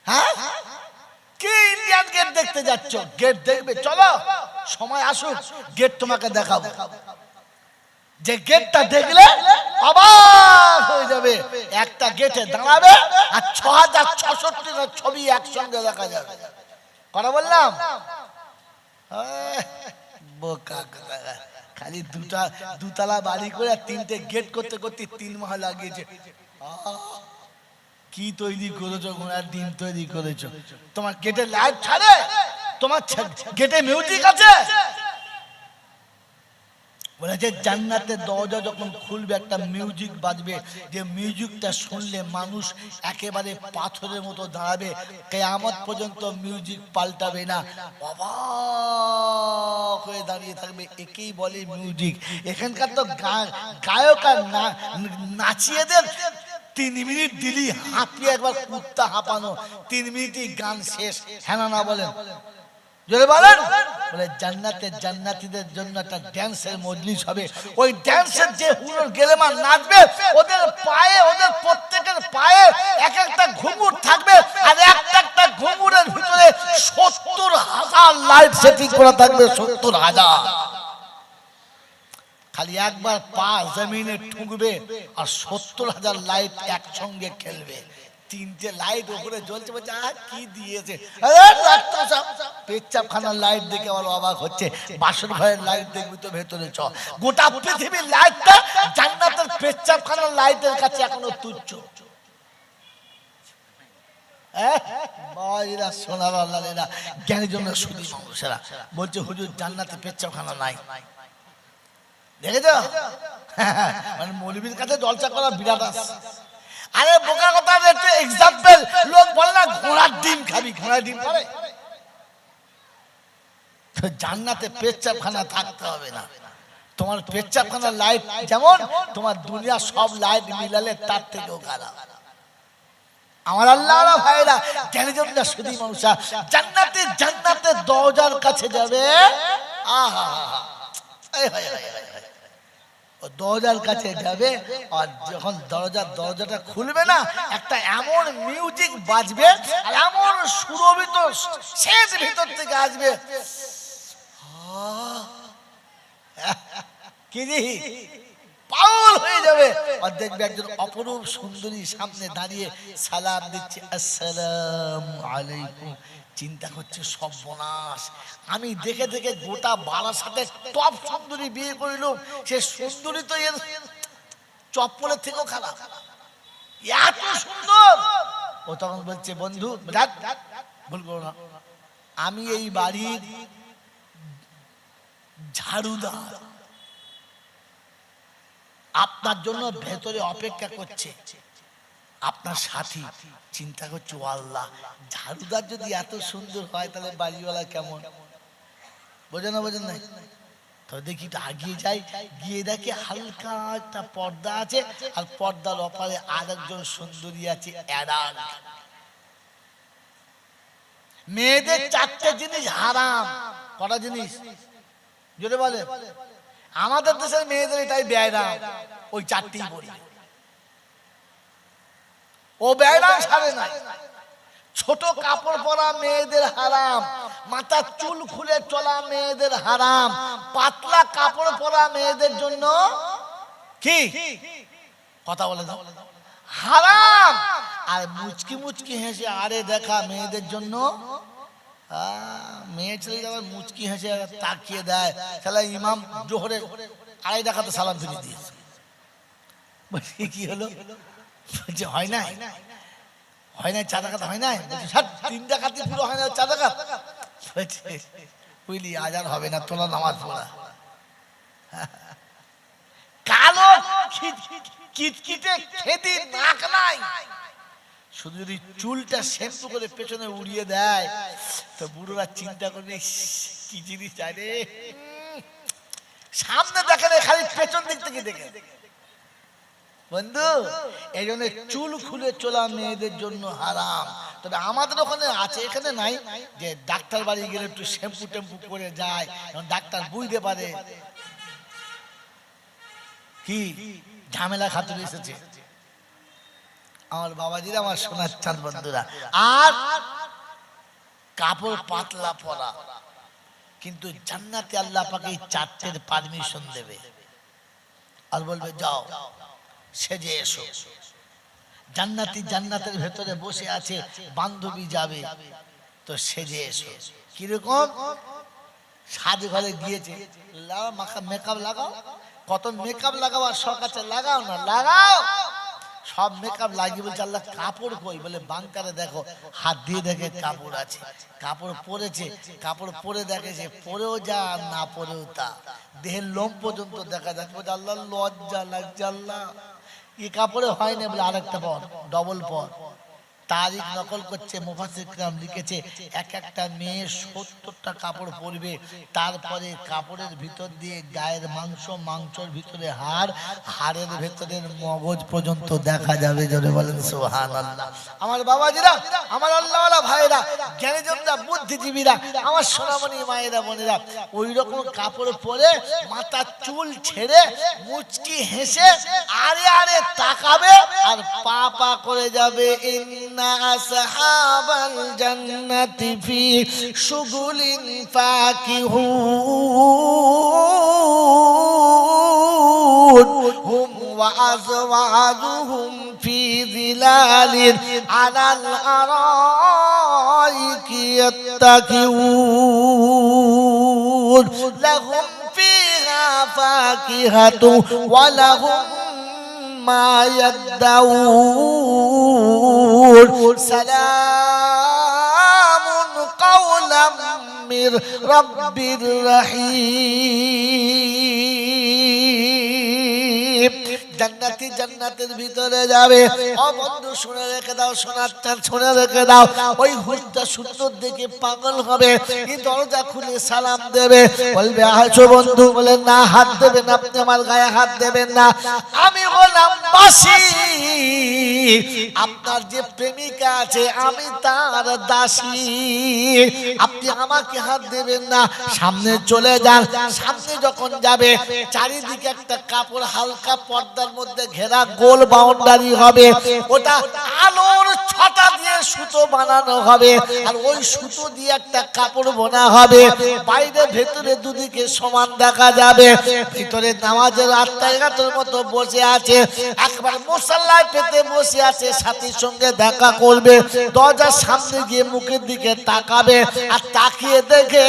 হ্যাঁ কি ইন্ডিয়ান গেট দেখতে যাচ্ছ? গেট দেখবে, চলো সময় আসুক গেট তোমাকে দেখাবো। যে গেটটা দেখলে অবাক হয়ে যাবে। একটা গেটে দাঁড়াবে আর 6066টা ছবি একসঙ্গে দেখা যাবে। কথা বললাম? বোকা খালি দুতলা বাড়ি করে 3টে গেট করতে করতে 3 মাস লাগিয়েছে। কি তৈরি করেছো? ঘোড়ার ডিম তৈরি করেছো। তোমার গেটে লাইট ছাড়ে? তোমার গেটে মিউজিক আছে? বলেছে জান্নাতের দরজা যখন খুলবে একটা মিউজিক বাজবে, যে মিউজিকটা শুনলে মানুষ একেবারে পাথরের মতো দাঁড়াবে, কিয়ামত পর্যন্ত মিউজিক পাল্টাবে না, অবাক হয়ে দাঁড়িয়ে থাকবে। একেই বলে মিউজিক। এখানকার তো গায়ক আর নাচিয়েদের 3 মিনিট দিলি হাঁপিয়ে একবার কুত্তা হাঁপানো, 3 মিনিটই গান শেষ। হ্যাঁ না বলেন? জোরে বলেন। বলে জান্নাতের জান্নাতীদের জন্য একটা ড্যান্সের মজলিস হবে। ওই ড্যান্সের যে হুজুর গেলেমান নাচবে, ওদের পায়ে, ওদের প্রত্যেকের পায়ে এক একটা ঘুঙুর থাকবে, আর একটা ঘুঙুরের ভিতরে 70,000 লাইট সেটিং করা থাকবে। 70,000। খালি একবার পা জমিনে ঠুকবে আর 70,000 লাইট একসঙ্গে খেলবে। 3টে লাইট উপরে জ্বলছে, বলছে কি দিয়েছে? পেচ্ছাপখানার লাইট দেখে আবার অবাক হচ্ছে। বাসন ঘরের লাইট দেখবি তো ভেতরে চ। গোটা পৃথিবীর লাইটটা জান্নাতের পেচ্ছাপখানার লাইটের কাছে এখনো তুচ্ছ। সোনার আল্লাহ জ্ঞানের জন্য শুধু মানুষেরা বলছে হুজুর জান্নাতে পেচ্ছাপখানা নাই। দেখেছো? মানে মৌলবীর কাছে জলসা করা বিরাট আছে। আরে বোকা কথা, একটা এক্সাম্পল। লোক বলে না ঘোড়ার ডিম খাবি, ঘোড়ার ডিম খাবে? তো জান্নাতে পেচ্ছাপখানা থাকতে হবে না। তোমার পেচ্ছাপখানার লাইট যেমন, তোমার দুনিয়া সব লাইট মিলালে তার থেকেও খারাপ। আমার আল্লাহর ভাইরা জ্ঞানী জন্য শুধু মানুষরা জান্নাতের দরজার কাছে যাবে। আহা দরজার কাছে যাবে, আর যখন দরজাটা খুলবে না, একটা এমন মিউজিক বাজবে আর এমন সুরভিত শেষ ভিতর থেকে আসবে, কি পাগল হয়ে যাবে। আর দেখবে একজন অপরূপ সুন্দরী সামনে দাঁড়িয়ে সালাম দিচ্ছে, আসসালামু আলাইকুম। চিন্তা করছে সর্বনাশ, আমি দেখে দেখে গোটা বারাসাতে টপ সুন্দরী বিয়ে করিল, সে সুন্দরী তো এর চপ্পলের থেকেও খারাপ, এত সুন্দর। ও তখন বলছে বন্ধু ভুল করো না, আমি এই বাড়ির ঝাড়ুদার, আপনার জন্য ভেতরে অপেক্ষা করছে আপনার সাথী। চিন্তা করছে ও আল্লাহ, ঝাড়ুদার যদি এত সুন্দর হয় তাহলে বাড়িওয়ালা কেমন? বোঝেন না? বোঝেন নাই? তো দেখি আগিয়ে যাই, গিয়ে দেখি হালকা একটা পর্দা আছে, আর পর্দার ওপারে আরেকজন সুন্দরী আছে। মেয়েদের 4টে জিনিস হারাম। কটা জিনিস যদি বলে? আমাদের দেশের মেয়েদের এটাই বেয়ারাম, ওই 4টি বলি। ও বেয়ারাম সারে নাই। ছোট কাপড় পরা মেয়েদের হারাম, মাথার চুল খুলে চলা মেয়েদের হারাম, পাতলা কাপড় পরা মেয়েদের জন্য কি কথা বলে দাও হারাম, আর মুচকি মুচকি হেসে আরে দেখা মেয়েদের জন্য মেয়ে ছেলে আবার মুচকি হেসে তাকিয়ে দেয়, তাহলে ইমাম জোহরে 2.5 রাকাতে সালাম ফিরিয়ে দিয়েছে। বলছি কি হলো? বলছে হয় নাই, হয় নাই, 4 রাকাত হয় নাই। বলছে 3 রাকাতই পুরো হয় না, 4 রাকাত। বলছে বুঝলি আজান হবে না, তোলা নামাজ পড়া। কালো কিটকিটে খেদি নাক নাই, শুধু যদি চুলটা শ্যাম্পু করে পেছনে উড়িয়ে দেয় তো বুড়োরা চিন্তা করবে কি জিনিস চাই রে, সামনে দেখে না, খালি পেছন দিক থেকে দেখে। বন্ধু এই জন্য চুল খুলে চলা মেয়েদের জন্য হারাম। তবে আমাদের ওখানে আছে, এখানে নাই, যে ডাক্তার বাড়ি গেলে একটু শ্যাম্পু টেম্পু করে যায়, ডাক্তার বুঝতে পারে কি ঝামেলা খাতুন এসেছে। আমার বাবাজিরা, আমার সোনার চাঁদ বন্ধুরা, আর কাপড় পাতলা পরা, কিন্তু জান্নাতে আল্লাহ পাকে 4টের পারমিশন দেবে আর বলবে যাও সেজে এসো। জান্নাতি জান্নাতের ভেতরে বসে আছে, বান্ধবী যাবে তো সেজে এসো। কিরকম? সাজ ঘরে গিয়েছে, মেকআপ লাগাও, কত মেকআপ লাগাও, আর শখ আছে লাগাও না, লাগাও। সব মেকআপ লাগিয়ে বলছে আল্লাহ কাপড় কই? বলে বাংকারে দেখো, হাত দিয়ে দেখে কাপড় আছে, কাপড় পরেছে, কাপড় পরে দেখেছে, পরেও যা না পরেও তা, দেহের লোম পর্যন্ত দেখা যাচ্ছে। বলছে আল্লাহ লজ্জা লাগছে, আল্লাহ এই কাপড়ে হয় না, বলে আরেকটা পর, ডবল পর। তারিখ নকল করছে, মুফাসসির কিরাম লিখেছে এক একটা মেয়ে 70টা কাপড় পরবে, তারপরে কাপড়ের ভিতর দিয়ে গায়ের মাংস, মাংসর ভিতরে হাড়, হাড়ের ভেতরের মগজ পর্যন্ত দেখা যাবে। জোরে বলেন সুবহানাল্লাহ। আমার বাবাজিরা, আমার আল্লাহওয়ালা ভাইরা, জ্ঞানীজনরা, বুদ্ধিজীবীরা, আমার সোনামণি মায়েরা, বোনেরা, ওই রকম কাপড় পরে মাথার চুল ছেড়ে মুচকি হেসে আরে আরে তাকাবে আর পা পা করে যাবে। আসহাবাল জান্নাতি ফি শুগুলিন ফাকিহুন হুম ওয়া আযওয়াজুহুম ফি যিলালিন আলাল আরাইকি ইয়াত্তাকিউন লাহুম ফিহা ফাকিহাতু ওয়া লাহুম মা ইয়াদদাউন সালামুন কাওলাম মির রাব্বির রহিম। জান্নাতি জান্নাতের ভিতরে যাবে। ও বন্ধু শুনে রেখে দাও, সোনার চাঁদ শুনে রেখে দাও, ওই হুজটা সুন্দর দেখে পাগল হবে, এই দরজা খুলে সালাম দেবে, বলবে আসো বন্ধু। বলে না, হাত দেবেন না, আপনি আমার গায়ে হাত দেবেন না, আমি হলাম বাসী, আপনার যে প্রেমিকা আছে আমি তার দাসী, আপনি আমাকে হাত দেবেন না, সামনে চলে যান। সামনে যখন যাবে চারিদিকে একটা কাপড় হালকা পর্দার মধ্যে ঘেরা গোল বাউন্ডারি হবে, ওটা আলোর ছটা দিয়ে সুতো বানানো হবে, আর ওই সুতো দিয়ে একটা কাপড় বোনা হবে, বাইরে ভেতরে দুদিকে সমান দেখা যাবে। ভিতরে নামাজের 8-11 মতো বসে আছে, একবার মুসাল্লায় পেতে বসে আছে, সাথীর সঙ্গে দেখা করবে, দরজার সামনে গিয়ে মুখের দিকে তাকাবে, আর তাকিয়ে দেখে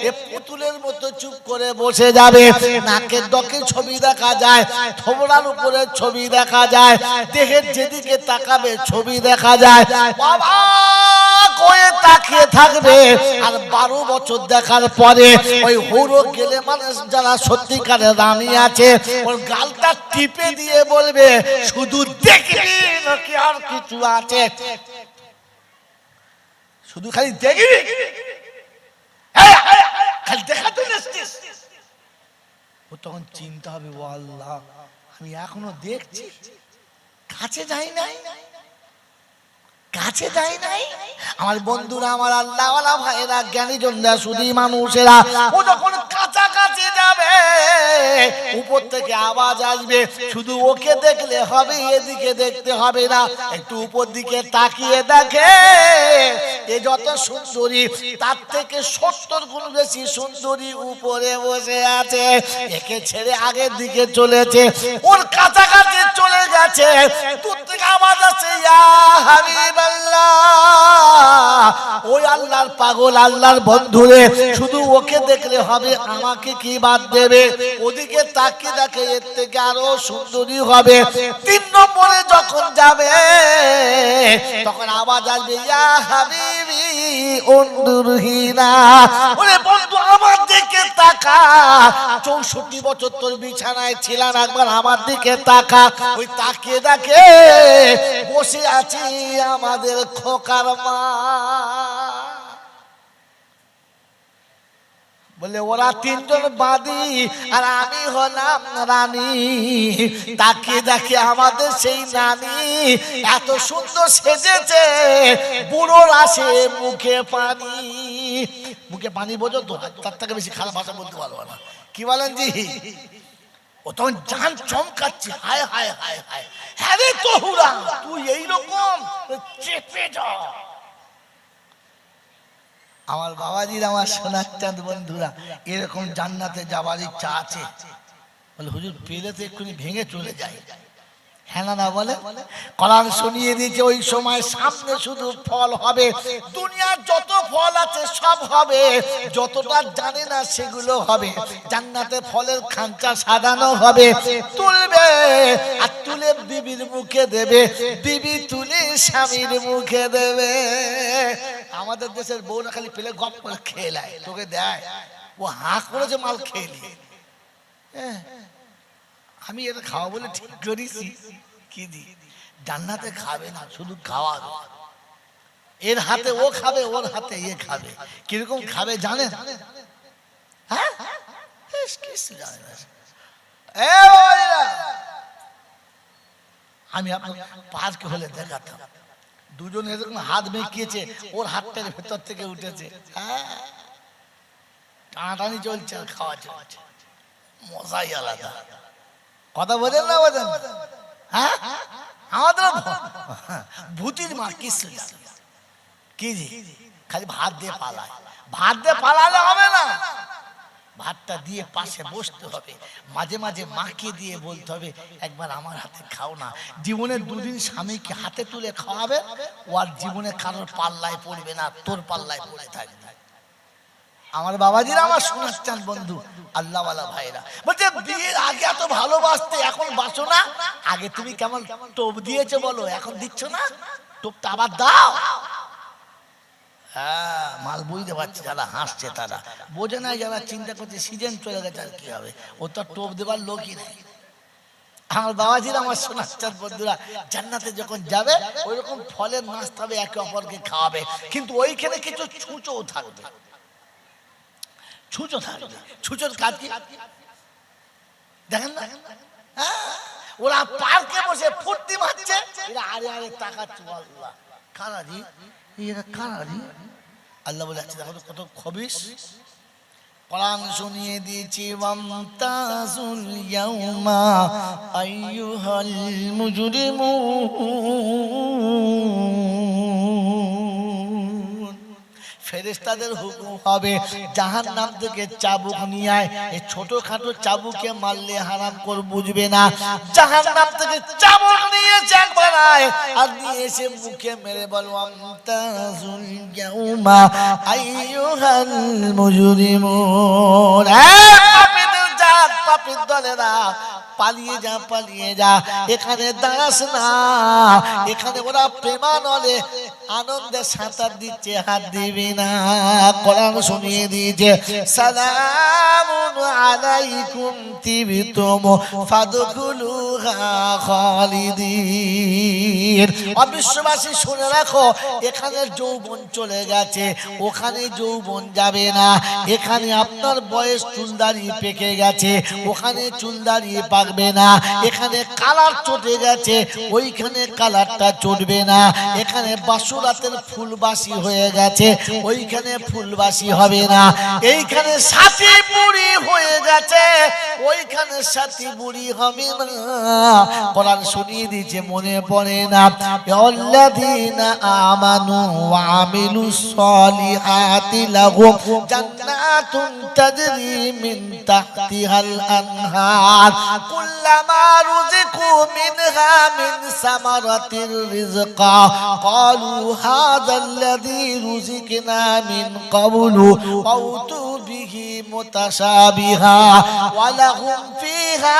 এ পুতুলের মতো চুপ করে বসে যাবে। নাকের ডকে ছবি দেখা যায়, থোবড়ার উপরে ছবি দেখা যায়, দেহের যেদিকে তাকাবে ছবি দেখা যায়, বাবা কয়ে তাকিয়ে থাকবে। আর 12 বছর দেখার পরে ওই হুড়ো গেলে মানুষ যারা সত্যিকারের রানী আছে, ওর গালটা টিপে দিয়ে বলবে শুধু দেখবি নাকি আর কিছু আছে? শুধু খালি দেখবি, খালি দেখাতে যাচ্ছিস। ও তখন চিন্তা হবে, ও আল্লাহ আমি এখনো দেখছি, কাছে যাই নাই, কাছে যাই নাই। আমার বন্ধুরা, আমার আল্লাহওয়ালা ভাইরা, জ্ঞানীজনরা, শুধু মানুষেরা, ও যখন কাছাকাছি যাবে উপর থেকে আওয়াজ আসবে, শুধু ওকে দেখলে হবে, এদিকে দেখতে হবে না, একটু উপর দিকে তাকিয়ে দেখে এ যত সুন্দরী তার থেকে 70 গুণ বেশি সুন্দরী উপরে বসে আছে। একে ছেড়ে আগের দিকে চলেছে, ওর কাছাকাছি চলে গেছে, দূর থেকে আওয়াজ আসছে ইয়া হাবিবাল্লাহ। ওই আল্লাহর পাগল, আল্লাহর বন্ধুরে, শুধু ওকে দেখলে হবে, আমাকে কি বাদ দেবে? ওদিকে তাকিয়ে দেখে এর থেকে আরো সুন্দরী হবে। 3 নম্বরে যখন যাবে তখন আওয়াজ আসবে ইয়া হাবিবি উনদুরহিনা। ওরে বন্ধু আমার দিকে তাকা, 64 বছর তোর বিছানায় ছিলাম, একবার আমার দিকে তাকা। ওই তাকিয়ে দেখে বসে আছি আমাদের খোকার মা। বলে ওরা 3 জন বাদী আর আমি হলাম রানী। তাকিয়ে দেখে আমাদের সেই নানি এত সুন্দর সেজেছে, বুড়োর আসে মুখে পানি। মুখে পানি বোঝো তো, তার থেকে বেশি খারাপ ভাষা বলতে পারবো না। কি বলেন জি? ও তখন জান চমকাচ্ছে, হায় হায় হায় হায়, হ্যাঁ রে তহুরা তুই এইরকম চেপে যা। আমার বাবাজির, আমার সোনার চাঁদ বন্ধুরা, এরকম জান্নাতে যাবার ইচ্ছা আছে? বলে হুজুর পেলে তো এক্ষুনি ভেঙে চলে যায়। হ্যাঁ না বলে? কোরআন শুনিয়ে দিয়েছে ওই সময় সামনে শুধু ফল হবে, দুনিয়ার যত ফল আছে সব হবে, যতটা জানে না সেগুলো হবে। জান্নাতে ফলের খাঁচা সাজানো হবে, তুলবে আর তুলে বিবির মুখে দেবে, বিবি তুলে স্বামীর মুখে দেবে। আমাদের দেশের বউরা খালি পেলে গপ করে খেয়ে নেয়, তোকে দেয়, ও হাঁ করেছে মাল খেয়ে নিয়ে। আমি এটা খাওয়া বলে ঠিক করেছি, কি দি জান্নাতে খাবে না, শুধু খাওয়াবে। এর হাতে ও খাবে, ওর হাতে এ খাবে। কিরকম খাবে জানে? হ্যাঁ, আমি পার্কে হলে দেখাতাম, দুজন এরকম হাত মেকিয়েছে, ওর হাতটার ভেতর থেকে উঠেছে, হ্যাঁ টানাটানি চলছে আর খাওয়া চলছে, মজাই আলাদা। কথা বোঝেন না বোঝেন? হ্যাঁ, আমাদের ভূতির মা কিছু কি জি, খালি ভাত দিয়ে পালায়। ভাত দিয়ে পালালে হবে না, ভাতটা দিয়ে পাশে বসতে হবে, মাঝে মাঝে মাকে দিয়ে বলতে হবে একবার আমার হাতে খাও না। জীবনে 2 দিন স্বামীকে হাতে তুলে খাওয়াবে, ও আর জীবনে কারোর পাল্লায় পড়বে না, তোর পাল্লায় পড়ে থাকবে। আমার বাবাজিরা, আমার শোনাচ্ছেন বন্ধু, আল্লাহওয়ালা ভাইরা, বলছে বিয়ের আগে এত ভালোবাসতে, এখন বাসো না। আগে তুমি কেমন টোপ দিয়েছো বলো, এখন দিচ্ছ না, টোপটা আবার দাও। হ্যাঁ, মাল বুঝতে পারছি, যারা হাসছে তারা বোঝে নাই, যারা চিন্তা করছে সিজন চলে গেছে আর কি হবে, ও তো টোপ দেবার লোকই নেই। আমার বাবাজিরা, আমার শোনাচ্ছেন বন্ধুরা, জান্নাতে যখন যাবে ওইরকম ফলের নাস্তা হবে, একে অপরকে খাওয়াবে, কিন্তু ওইখানে কিছু ছুঁচোও থাকবে। ছুঁচো থাকবে, ছুঁচোর কাজ কি দেখেন না? ওরা পার্কে বসে ফুর্তি মারছে, এরা আরে আরে তাকাচ্ছে, আল্লাহ কারারি, এরা কারারি। আল্লাহ বলে আছে দেখো কত খবিস। কোরআন শুনিয়ে দিয়েছি, ওয়ামতাজুল ইয়াউমা আইয়ুহাল মুজরিমুন। ফেরেশতাদের হুকুম হবে জাহান্নাম থেকে চাবুক নিয়ে আয়। এই ছোটখাটো চাবুকে মারলে হারাম কর বুঝবে না, জাহান্নাম থেকে চাবুক নিয়ে যাক বানায় আর নিয়ে এসে মুখে মেরে বলবো আমতাজুল ইয়াউমা আইয়ুহাল মুজরিমুন। পাপীদের জাত, পাপীর দলেরা, পালিয়ে যা, পালিয়ে যা, এখানে দাঁড়াস না। এখানে ওরা প্রেমানলে আনন্দে সাঁতার দিচ্ছে, হাত দিবি না। কোরআন শুনিয়ে দিয়েছে, সালামুন আলাইকুম তিবতুম ফাদখুলুহা খালিদিন। অবিশ্ববাসী শুনে রাখো, এখানে যৌবন চলে গেছে, ওখানে যৌবন যাবে না। এখানে আপনার বয়স চুল দাড়ি পেকে গেছে, ওখানে চুল দাড়ি পাকবে থাকবে না, এখানে কালার চটে গেছে ওইখানে কালারটা চটবে না, এখানে বাসুরাতের ফুলবাসী হয়ে গেছে ওইখানে ফুলবাসী হবে না, এইখানে সাথী বুড়ি হয়ে গেছে ওইখানে সাথী বুড়ি হবে না। কোরআন শুনিয়ে দিয়েছে মনে পড়ে না, আল্লাযীনা আমানু ওয়া আমিলুস সলিহাতি লাহুম জান্নাতুন তাজরি মিন তাহতিহাল আনহার কুল্লামা রুজিকু মিনহা মিন সামারাতির রিজকা ক্বালু হাযাল্লাযী রুজিকনা মিন ক্বাবলু আউতু বিহি মুতাশাবিহা ওয়া লাহুম ফিহা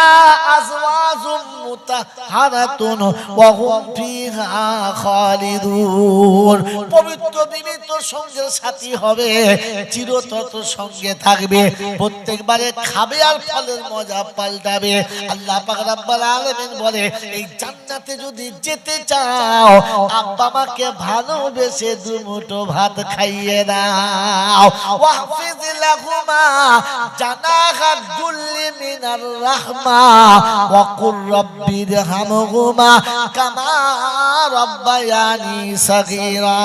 আজওয়াজুম মুতাহহারাতুন ওয়া হুম ফিহা খালিদুন। পবিত্র বিবি তোর সঙ্গে সাথী হবে, চিরতত সঙ্গে থাকবে, প্রত্যেকবারে খাবে আর ফলের মজা পাল্টাবে। আল্লাহ পাক রব্বুল আলামিন বলে এই জান্নাতে যদি যেতে চাও আব্বা মাকে ভালোবেসে দুমুঠো ভাত খাইয়ে দাও। ওয়াহফিজ লাহুমা জানাহা যুল্লি মিনার রাহমা ওয়া কুর রাব্বিরহামহুমা কামা রাব্বায়ানি সাগীরা।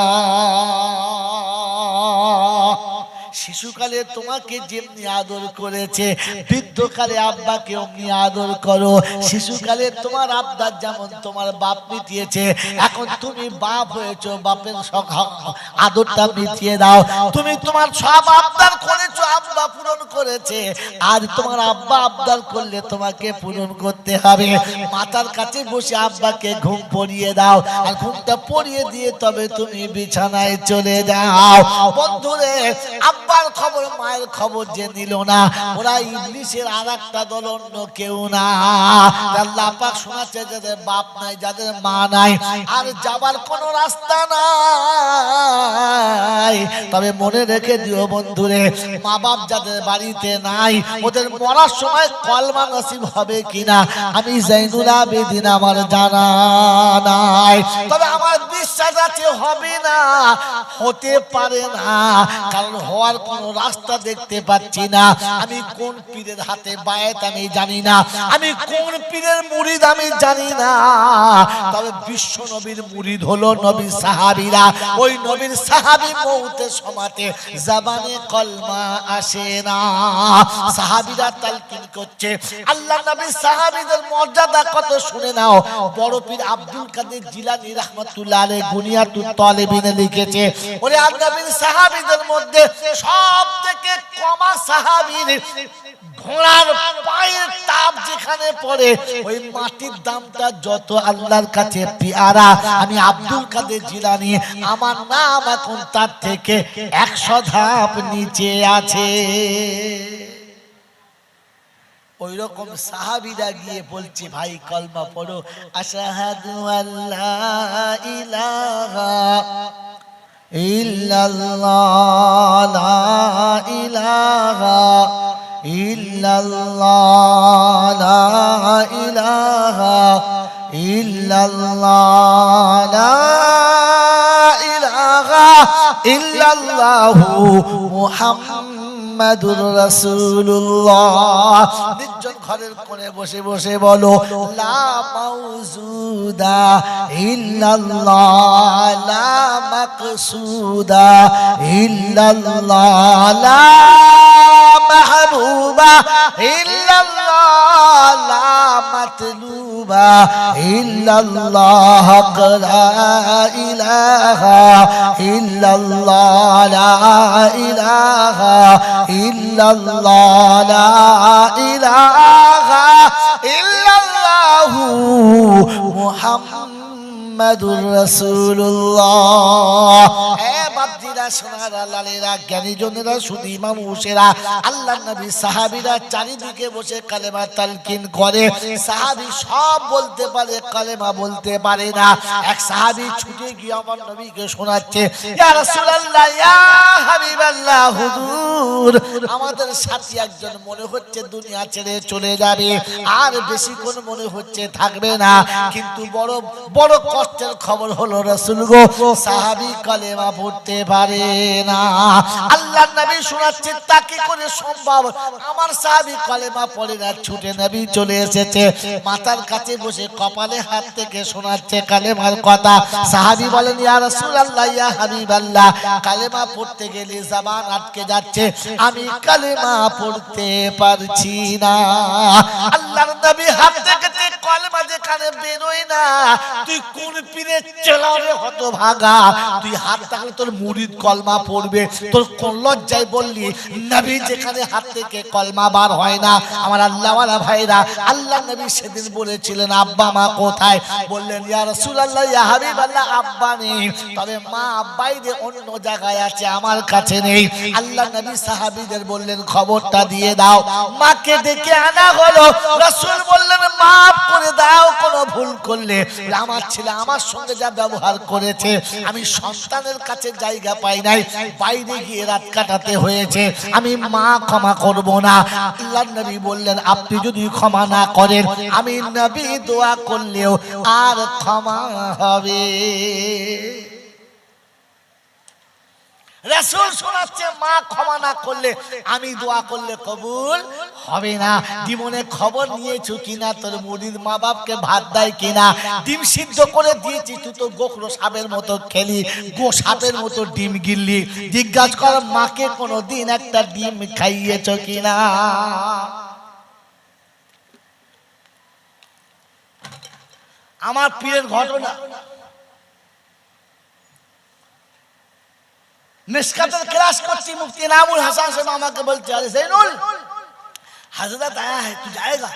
শিশুকালে তোমাকে যেমনি আদর করেছে বৃদ্ধকালে আব্বাকে অমনি আদর করো। শিশুকালে তোমার আবদার যেমন তোমার বাপ মিটিয়েছে, এখন তুমি বাপ হয়েছো, বাপের আদরটা মিটিয়ে দাও। তুমি তোমার সব আবদার করেছো, আব্বা পূরণ করেছে, আর তোমার আব্বা আবদার করলে তোমাকে পূরণ করতে হবে। মাতার কাছে বসে আব্বাকে ঘুম পড়িয়ে দাও, আর ঘুমটা পড়িয়ে দিয়ে তবে তুমি বিছানায় চলে যাও। বন্ধুরে, আব্বার খবর মায়ের খবর যে নিল না, ওরা ইবলিসের আরেকটা দল, অন্য কেউ না। আল্লাহ পাক শোনাচ্ছে যাদের বাপ নাই, যাদের মা নাই, আর যাবার কোনো রাস্তা নাই, তবে মনে রেখে দিও বন্ধুরে, মা বাপ যাদের বাড়িতে নাই ওদের মরার সময় কলমা নসিব হবে কিনা আমি জাইনুল আবেদিন আমার জানা নাই, তবে আমার বিশ্বাস আছে হবে না, হতে পারে না, কারণ হওয়ার কোন রাস্তা দেখতে পাচ্ছি না। আমি কোন পীরের হাতে বায়াত আমি জানি না, আমি কোন পীরের মুরিদ আমি জানি না, তবে বিশ্ব নবীর মুরিদ হলো নবীর সাহাবীরা। ওই নবীর সাহাবী মউতের সময়তে জবানে কলমা আসে না, সাহাবীরা তালকিন করছে। আল্লাহ নবী সাহাবীদের মর্যাদা কত শুনে নাও। বড় পীর আব্দুল কাদের জিলানী রাহমাতুল্লাহ আলাইহি গুনিয়াতুত তালিবিনে লিখেছে, ওরে নবীর সাহাবীদের মধ্যে সবথেকে কমা সাহাবীর ঘোড়ার পায়ের তাপ যেখানে পড়ে ওই মাটির দামটা যত আল্লাহর কাছে পিয়ারা। আমি আব্দুল কাদের জিলানী, আমার নাম এখন তার থেকে 100 ধাপ নিচে আছে। ওই রকম সাহাবীরা গিয়ে বলছে ভাই কলমা পড়ো, আশহাদু আল্লা ইলাহা ইল্লাল্লাহ লা ইলাহা ইল্লাল্লাহ লা ইলাহা ইল্লাল্লাহ লা ইলাহা ইল্লাল্লাহু মুহাম্মাদুর রাসূলুল্লাহ। নির্জন ঘরের কোণে বসে বসে বলো লা মাউজুদা ইল্লাল্লাহ লা মাকসুদা ইল্লাল্লাহ লা মাহবুবা ইল্লাল্লাহ লা মাতলুবা ইল্লাল্লাহ লা ইলাহা ইল্লাল্লাহ লা ইলাহা ইল্লাল্লাহ লা ইলাহা ইল্লাল্লাহু মুহাম্মাদুর রাসূলুল্লাহ। হে বাপজিরা, সোনারা, লালেরা, জ্ঞানীজনেরা, সুধী মানুষেরা, আল্লাহর নবী সাহাবীরা চারিদিকে বসে কালেমা তালকিন করে। সাহাবী সব বলতে পারে, কালেমা বলতে পারে না। এক সাহাবী ছুটে গিয়ে আমার নবীকে শোনাচ্ছে, ইয়া রাসূলুল্লাহ, ইয়া হাবিবাল্লাহ, হুজুর হুজুর আমাদের সাথী একজন মনে হচ্ছে দুনিয়া ছেড়ে চলে যাবে, আর বেশিক্ষণ মনে হচ্ছে থাকবে না, কিন্তু বড় বড় কষ্টের খবর হলো রাসূল গো সাহাবী কালেমা পড়তে পারে না। আল্লাহর নবী শোনাচ্ছে তা কি করে সম্ভব? আমার সাহাবী কালেমা পড়ে না, ছুটে নবী চলে এসেছে, মাথার কাছে বসে কপালে হাত থেকে শোনাচ্ছে কালেমার কথা। সাহাবী বলেন ইয়া রাসূলুল্লাহ ইয়া হাবিবাল্লাহ, কালেমা পড়তে গেলে জবান আটকে যাচ্ছে, আমি কালেমা পড়তে পারছি না। আল্লাহর নবী হাত থেকে কালেমা যেখানে বেরোয় না, তুই কোন পীরের চেলা রে হতভাগা? তুই হাত তাহলে তোর মুরিদ কলমা পড়বে, তোর কোন লজ্জায় বললি নবী যেখানে হাত থেকে কলমা বার হয় না? আমার আল্লাহওয়ালা ভাইরা, আল্লাহ নবী সেদিন বলেছিলেন আব্বা মা কোথায়? বললেন ইয়া রাসূলুল্লাহ ইয়া হাবিবাল্লাহ, আব্বা নেই, তবে মা বাইরে অন্য জায়গায় আছে, আমার কাছে নেই। আল্লাহ নবী সাহাবীদের বললেন খবরটা দিয়ে দাও। মাকে ডেকে আনা হলো, রাসূল বললেন মাফ করে দাও, কোনো ভুল করলে আমার ছেলে আমার সঙ্গে যা ব্যবহার করেছে, আমি সন্তানের কাছে জায়গা পাই নাই, বাইরে গিয়ে রাত কাটাতে হয়েছে, আমি মা ক্ষমা করব না। আল্লাহর নবী বললেন আপনি যদি ক্ষমা না করেন, আমি নবী দোয়া করলেও আর ক্ষমা হবে? রাসূল শোনাচ্ছে মা ক্ষমা না করলে আমি দোয়া করলে কবুল হবে না। জীবনে খবর নিয়েছো কিনা তোর মুরিদ মা বাপকে ভাত দেয় কিনা? ডিম সিদ্ধ করে দিয়েছি, তুই তো গোখরো সাপের মতো খেলি, গো সাপের মতো ডিম গিললি। জিজ্ঞাসা কর মাকে কোনোদিন একটা ডিম খাইয়েছো কিনা? আমার পীরের ঘটনা, মিশকাতের ক্লাস করছি, মুফতি ইনামুল হাসান সাহেব আমাকে বলছে আরে জैनुল हजरत आया है तू जाएगा?